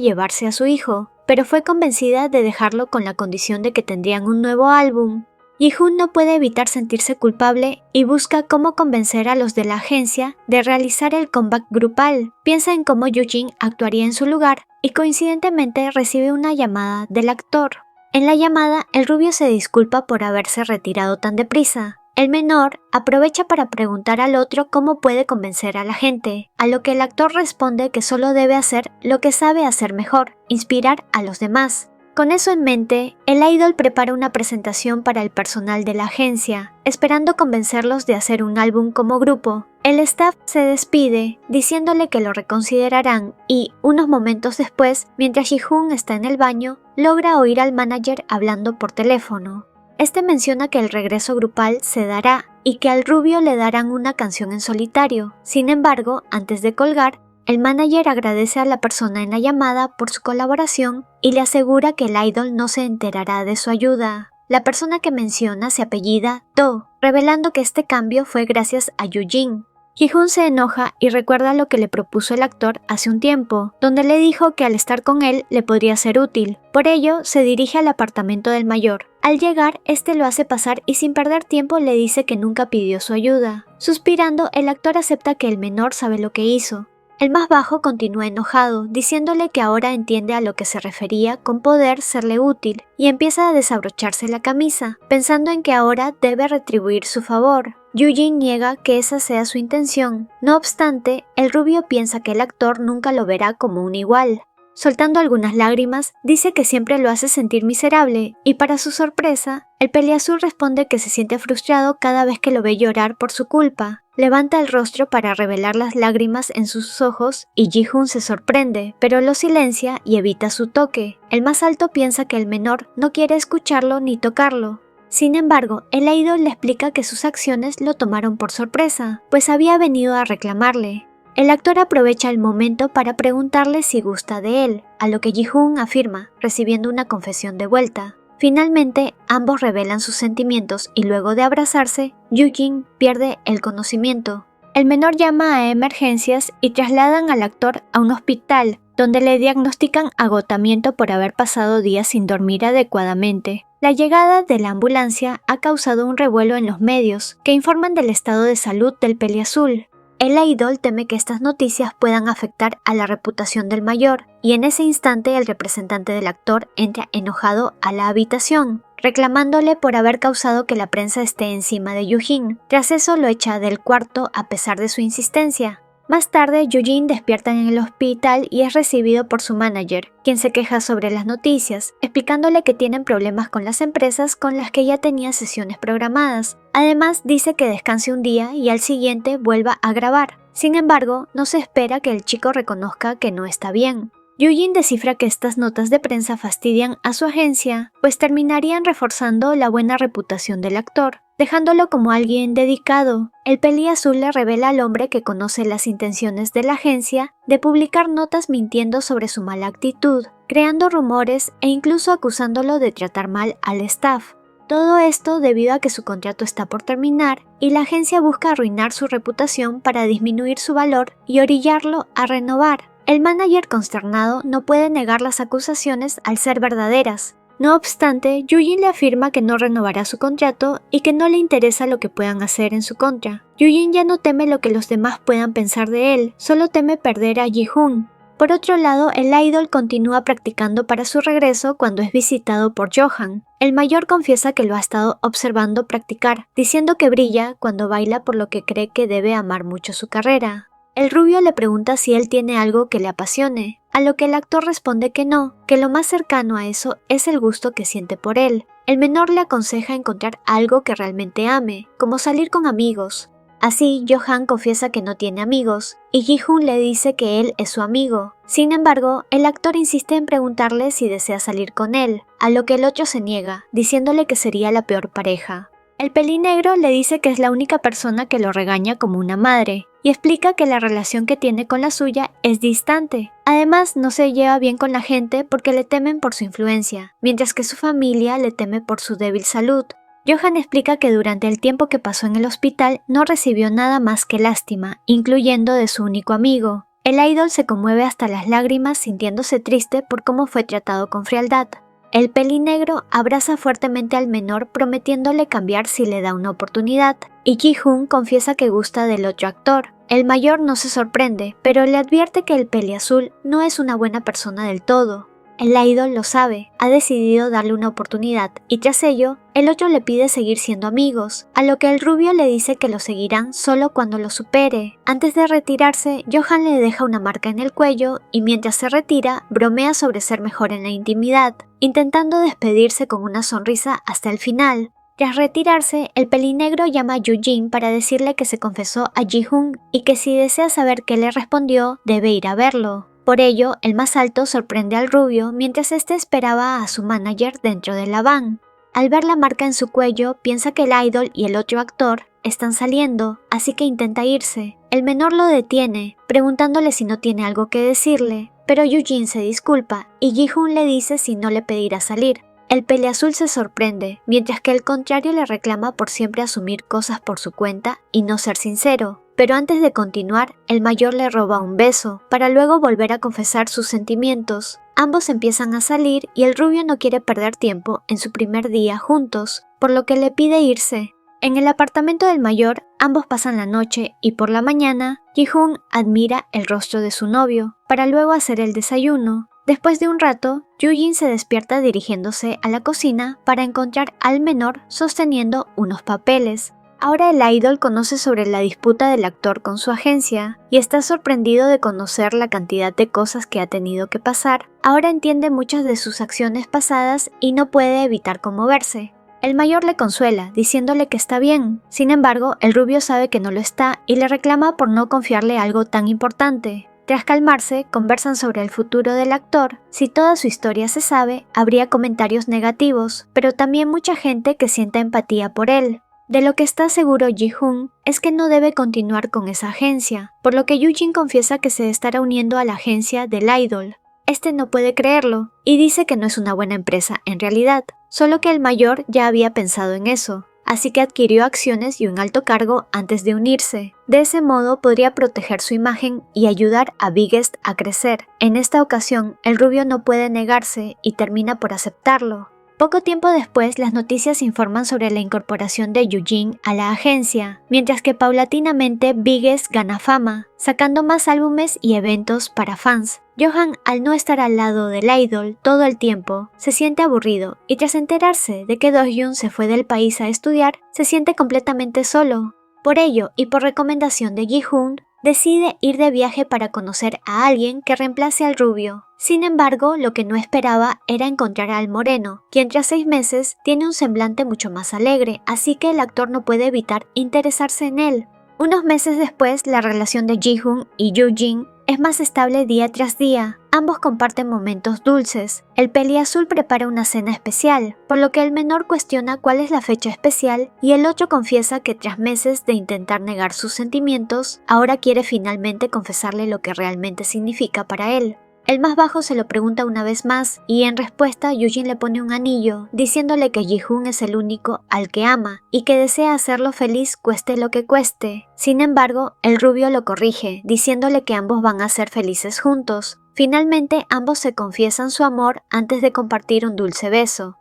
llevarse a su hijo, pero fue convencida de dejarlo con la condición de que tendrían un nuevo álbum. Ji-hoon no puede evitar sentirse culpable y busca cómo convencer a los de la agencia de realizar el comeback grupal. Piensa en cómo Yoo-jin actuaría en su lugar y coincidentemente recibe una llamada del actor. En la llamada, el rubio se disculpa por haberse retirado tan deprisa. El menor aprovecha para preguntar al otro cómo puede convencer a la gente, a lo que el actor responde que solo debe hacer lo que sabe hacer mejor, inspirar a los demás. Con eso en mente, el idol prepara una presentación para el personal de la agencia, esperando convencerlos de hacer un álbum como grupo. El staff se despide, diciéndole que lo reconsiderarán y, unos momentos después, mientras Ji-hoon está en el baño, logra oír al manager hablando por teléfono. Este menciona que el regreso grupal se dará y que al rubio le darán una canción en solitario. Sin embargo, antes de colgar, el manager agradece a la persona en la llamada por su colaboración y le asegura que el idol no se enterará de su ayuda. La persona que menciona se apellida Do, revelando que este cambio fue gracias a Yoo-jin. Ji-hoon se enoja y recuerda lo que le propuso el actor hace un tiempo, donde le dijo que al estar con él le podría ser útil. Por ello, se dirige al apartamento del mayor. Al llegar, este lo hace pasar y sin perder tiempo le dice que nunca pidió su ayuda. Suspirando, el actor acepta que el menor sabe lo que hizo. El más bajo continúa enojado, diciéndole que ahora entiende a lo que se refería con poder serle útil, y empieza a desabrocharse la camisa, pensando en que ahora debe retribuir su favor. Yoo-jin niega que esa sea su intención. No obstante, el rubio piensa que el actor nunca lo verá como un igual. Soltando algunas lágrimas, dice que siempre lo hace sentir miserable, y para su sorpresa, el peliazul responde que se siente frustrado cada vez que lo ve llorar por su culpa. Levanta el rostro para revelar las lágrimas en sus ojos y Ji-hoon se sorprende, pero lo silencia y evita su toque. El más alto piensa que el menor no quiere escucharlo ni tocarlo. Sin embargo, el idol le explica que sus acciones lo tomaron por sorpresa, pues había venido a reclamarle. El actor aprovecha el momento para preguntarle si gusta de él, a lo que Ji-hoon afirma, recibiendo una confesión de vuelta. Finalmente, ambos revelan sus sentimientos y luego de abrazarse, Yoo-jin pierde el conocimiento. El menor llama a emergencias y trasladan al actor a un hospital, donde le diagnostican agotamiento por haber pasado días sin dormir adecuadamente. La llegada de la ambulancia ha causado un revuelo en los medios, que informan del estado de salud del peliazul. el idol teme que estas noticias puedan afectar a la reputación del mayor, y en ese instante el representante del actor entra enojado a la habitación, reclamándole por haber causado que la prensa esté encima de Yoo-jin. Tras eso lo echa del cuarto a pesar de su insistencia. Más tarde, Yoo-jin despierta en el hospital y es recibido por su manager, quien se queja sobre las noticias, explicándole que tienen problemas con las empresas con las que ya tenía sesiones programadas. Además, dice que descanse un día y al siguiente vuelva a grabar. Sin embargo, no se espera que el chico reconozca que no está bien. Yoo-jin descifra que estas notas de prensa fastidian a su agencia, pues terminarían reforzando la buena reputación del actor, dejándolo como alguien dedicado. El peli azul le revela al hombre que conoce las intenciones de la agencia de publicar notas mintiendo sobre su mala actitud, creando rumores e incluso acusándolo de tratar mal al staff. Todo esto debido a que su contrato está por terminar y la agencia busca arruinar su reputación para disminuir su valor y orillarlo a renovar. El manager consternado no puede negar las acusaciones al ser verdaderas. No obstante, Yoo-jin le afirma que no renovará su contrato y que no le interesa lo que puedan hacer en su contra. Yoo-jin ya no teme lo que los demás puedan pensar de él, solo teme perder a Ji-hoon. Por otro lado, el idol continúa practicando para su regreso cuando es visitado por Johan. El mayor confiesa que lo ha estado observando practicar, diciendo que brilla cuando baila, por lo que cree que debe amar mucho su carrera. El rubio le pregunta si él tiene algo que le apasione, a lo que el actor responde que no, que lo más cercano a eso es el gusto que siente por él. El menor le aconseja encontrar algo que realmente ame, como salir con amigos. Así, Johan confiesa que no tiene amigos, y Ji-hoon le dice que él es su amigo. Sin embargo, el actor insiste en preguntarle si desea salir con él, a lo que el otro se niega, diciéndole que sería la peor pareja. El pelinegro le dice que es la única persona que lo regaña como una madre, y explica que la relación que tiene con la suya es distante. Además, no se lleva bien con la gente porque le temen por su influencia, mientras que su familia le teme por su débil salud. Johan explica que durante el tiempo que pasó en el hospital no recibió nada más que lástima, incluyendo de su único amigo. El idol se conmueve hasta las lágrimas sintiéndose triste por cómo fue tratado con frialdad. El pelinegro abraza fuertemente al menor prometiéndole cambiar si le da una oportunidad, y Ji-hoon confiesa que gusta del otro actor. El mayor no se sorprende, pero le advierte que el peliazul no es una buena persona del todo. El idol lo sabe, ha decidido darle una oportunidad, y tras ello, el otro le pide seguir siendo amigos, a lo que el rubio le dice que lo seguirán solo cuando lo supere. Antes de retirarse, Johan le deja una marca en el cuello y mientras se retira, bromea sobre ser mejor en la intimidad, intentando despedirse con una sonrisa hasta el final. Tras retirarse, el pelinegro llama a Yoo-jin para decirle que se confesó a Ji-hoon y que si desea saber qué le respondió, debe ir a verlo. Por ello, el más alto sorprende al rubio mientras este esperaba a su manager dentro de la van. Al ver la marca en su cuello, piensa que el idol y el otro actor están saliendo, así que intenta irse. El menor lo detiene, preguntándole si no tiene algo que decirle, pero Yoo-jin se disculpa y Ji-hoon le dice si no le pedirá salir. El peleazul se sorprende, mientras que el contrario le reclama por siempre asumir cosas por su cuenta y no ser sincero. Pero antes de continuar, el mayor le roba un beso, para luego volver a confesar sus sentimientos. Ambos empiezan a salir y el rubio no quiere perder tiempo en su primer día juntos, por lo que le pide irse. En el apartamento del mayor, ambos pasan la noche y por la mañana, Ji-hoon admira el rostro de su novio, para luego hacer el desayuno. Después de un rato, Yoo-jin se despierta dirigiéndose a la cocina para encontrar al menor sosteniendo unos papeles. Ahora el idol conoce sobre la disputa del actor con su agencia y está sorprendido de conocer la cantidad de cosas que ha tenido que pasar. Ahora entiende muchas de sus acciones pasadas y no puede evitar conmoverse. El mayor le consuela, diciéndole que está bien. Sin embargo, el rubio sabe que no lo está y le reclama por no confiarle algo tan importante. Tras calmarse, conversan sobre el futuro del actor. Si toda su historia se sabe, habría comentarios negativos, pero también mucha gente que sienta empatía por él. De lo que está seguro Ji-hoon es que no debe continuar con esa agencia, por lo que Yoo-jin confiesa que se estará uniendo a la agencia del idol. Este no puede creerlo, y dice que no es una buena empresa en realidad, solo que el mayor ya había pensado en eso, así que adquirió acciones y un alto cargo antes de unirse. De ese modo podría proteger su imagen y ayudar a Biggest a crecer. En esta ocasión, el rubio no puede negarse y termina por aceptarlo. Poco tiempo después, las noticias informan sobre la incorporación de Yoojin a la agencia, mientras que paulatinamente Biggest gana fama, sacando más álbumes y eventos para fans. Johan, al no estar al lado del idol todo el tiempo, se siente aburrido y tras enterarse de que Do-hyun se fue del país a estudiar, se siente completamente solo. Por ello, y por recomendación de Gi-hoon, decide ir de viaje para conocer a alguien que reemplace al rubio. Sin embargo, lo que no esperaba era encontrar al moreno, quien tras 6 meses tiene un semblante mucho más alegre, así que el actor no puede evitar interesarse en él. Unos meses después, la relación de Ji-hoon y Yoo-jin es más estable día tras día. Ambos comparten momentos dulces. El peli azul prepara una cena especial, por lo que el menor cuestiona cuál es la fecha especial y el otro confiesa que tras meses de intentar negar sus sentimientos, ahora quiere finalmente confesarle lo que realmente significa para él. El más bajo se lo pregunta una vez más y en respuesta Yoojin le pone un anillo, diciéndole que Ji-hoon es el único al que ama y que desea hacerlo feliz cueste lo que cueste. Sin embargo, el rubio lo corrige, diciéndole que ambos van a ser felices juntos. Finalmente, ambos se confiesan su amor antes de compartir un dulce beso.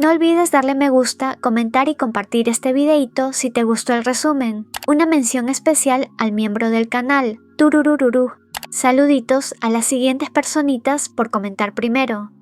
No olvides darle me gusta, comentar y compartir este videito si te gustó el resumen. Una mención especial al miembro del canal, Tururururu. Saluditos a las siguientes personitas por comentar primero.